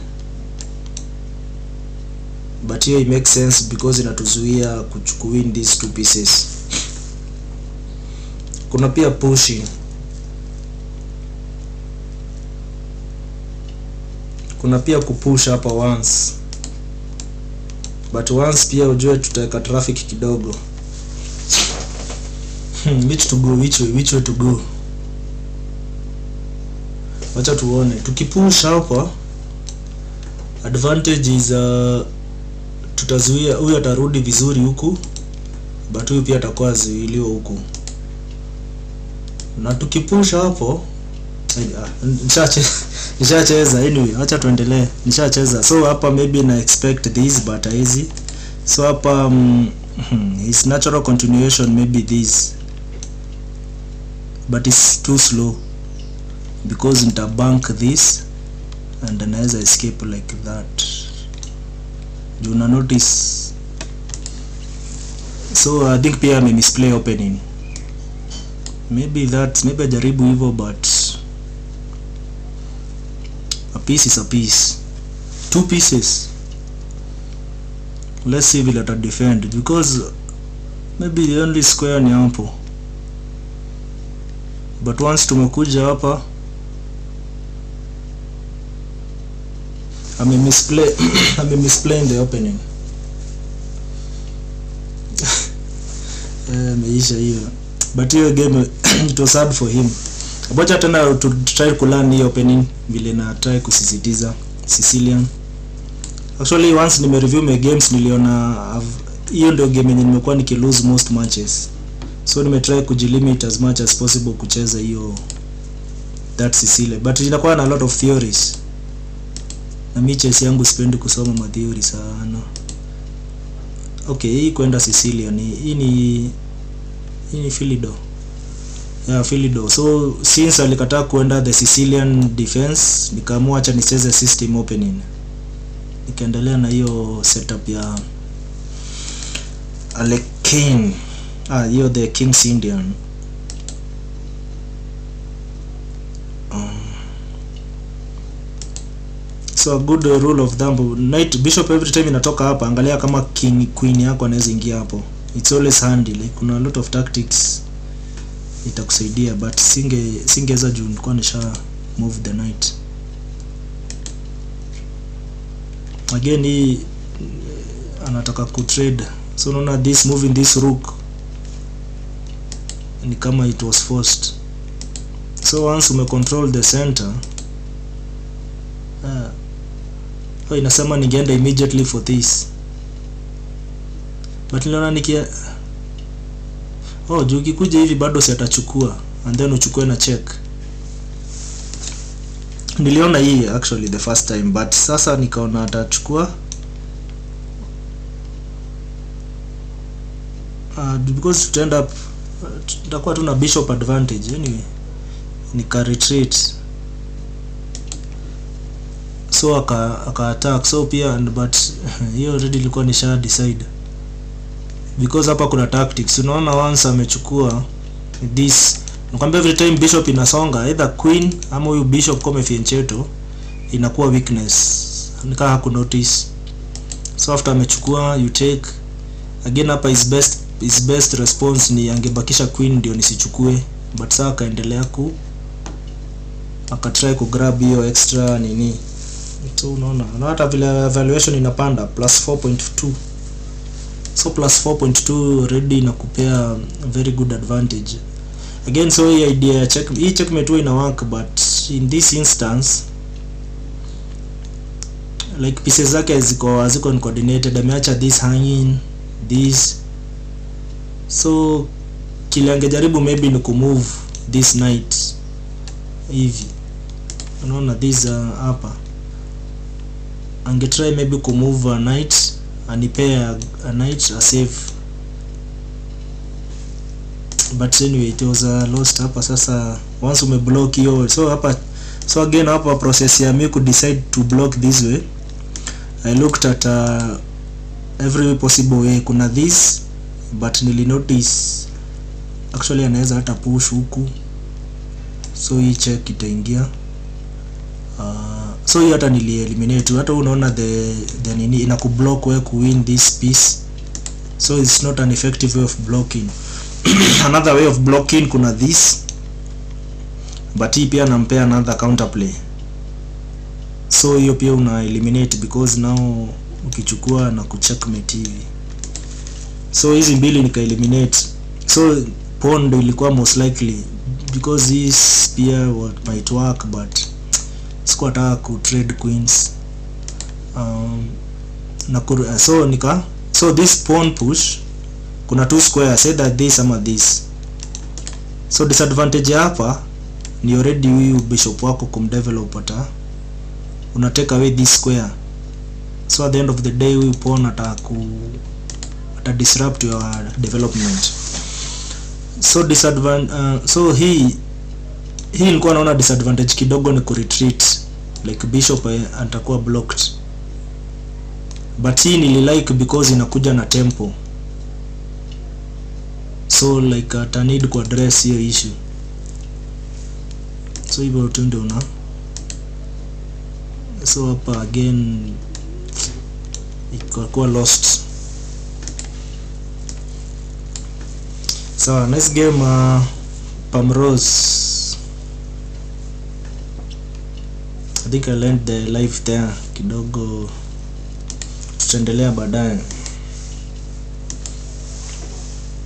but here it makes sense because inatuzuia kuwin these two pieces. Kuna pia pushing. Kuna pia kupush hapa once, but once pia ujue tutaweka traffic kidogo. Which to go, which way to go? Wacha tuone. Tukipush hapa, advantage is tutazuia huyu atarudi vizuri huku, but huyu pia atakuwa zuiliwa huku. Na tukipush hapo, nishacheza anyway, acha tuendelee. Nishacheza. So hapa maybe na expect this, but easy. So hapa is natural continuation, maybe this, but it's too slow because nitabank this and then naweza escape like that. You na notice. So I think pia may misplay opening. Maybe ajaribu hivyo, but a piece is a piece. Two pieces. Let's see vile ata defend, because maybe the only square ni hapo, but once tumekuja hapa ame misplay the opening. Meisha hiyo, but hiyo game it was hard for him. Abacha tena to try kulearn hii opening vile na try kusisitiza Sicilian. Actually once nime review my games niliona hiyo ndio game yenye nimekuwa nikilose most matches, so nime try kujilimit as much as possible kucheza hiyo that Sicilian, but inakuwa na a lot of theories na mimi chess yangu sipendi kusoma ma theory sana. Okay, hii kwenda Sicilian, hii ni Philido. Yeah, Philido. So since alikataa kuenda the Sicilian defense, nikaamua acha nicheze system opening. Nikaendelea na hiyo setup ya Alekhine. Hiyo the King's Indian. So a good rule of thumb, knight bishop every time inatoka hapa, angalia kama king queen yako anaweza ingia hapo. It's always handy, like kuna a lot of tactics itakusaidia, but singeweza juu nilikuwa nisha move the knight. Again hii anataka ku trade, so unaona this moving this rook ni kama it was forced. So once ume control the center, inasema ningeenda immediately for this, but niliona nikia juu ukikuja hivi bado si atachukua and then uchukue na check. Niliona hii actually the first time, but sasa nikaona atachukua because tutaenda tutakuwa tuna bishop advantage anyway, nika retreat. So aka attack, so pia but hiyo already ilikuwa nisha decide because hapa kuna tactics. Unaona once amechukua this, nakwambia every time bishop inasonga either queen ama huyu bishop kama fianchetto inakuwa weakness, nika haku notice. So after amechukua you take again, hapa is best response ni angebakisha queen ndio nisichukue, but sasa akaendelea akatry ku grab hiyo extra nini. So unaona na hata vile evaluation inapanda plus 4.2, so plus 4.2 already inakupea very good advantage again. So hii idea ya checkmate ina work, but in this instance like pieces zake ziko coordinated, ameacha this hanging this, so kile angejaribu maybe ni kumove this knight hivi, unaona this hapa angetry maybe kumove a knight anipea a knight a save, but anyway it was lost hapa. Sasa once umeblock hiyo, so hapa so again hapa process ya me could decide to block this way. I looked at every possible way. Kuna this, but nili notice actually anaweza hata push huku, so hii check itaingia So hiyo hata nili eliminate. Hata unaona the nini ina kublock wewe kuwin this piece, so it's not an effective way of blocking. Another way of blocking kuna this, but hii pia nampea another counterplay, so hiyo pia una eliminate because now ukichukua na kucheckmate hivi. So hizi mbili nika eliminate. So pawn ndio ilikuwa most likely because this pia what might work, but sikuwa nataka ku trade queens. So this pawn push kuna two squares, either this ama this. So disadvantage hapa ni already huyu bishop wako kumdevelop ata una take away this square, so at the end of the day huyu pawn ata disrupt your development. So so hii nilikuwa naona disadvantage kidogo ni ku retreat, like bishop atakuwa blocked, but hii nililike because inakuja na tempo, so like ata need ku address hiyo issue. So hivyo tu ndio na so hapa again ikakuwa lost. So next game Pamrose, I think I learned the life there kidogo, tutaendelea baadaye.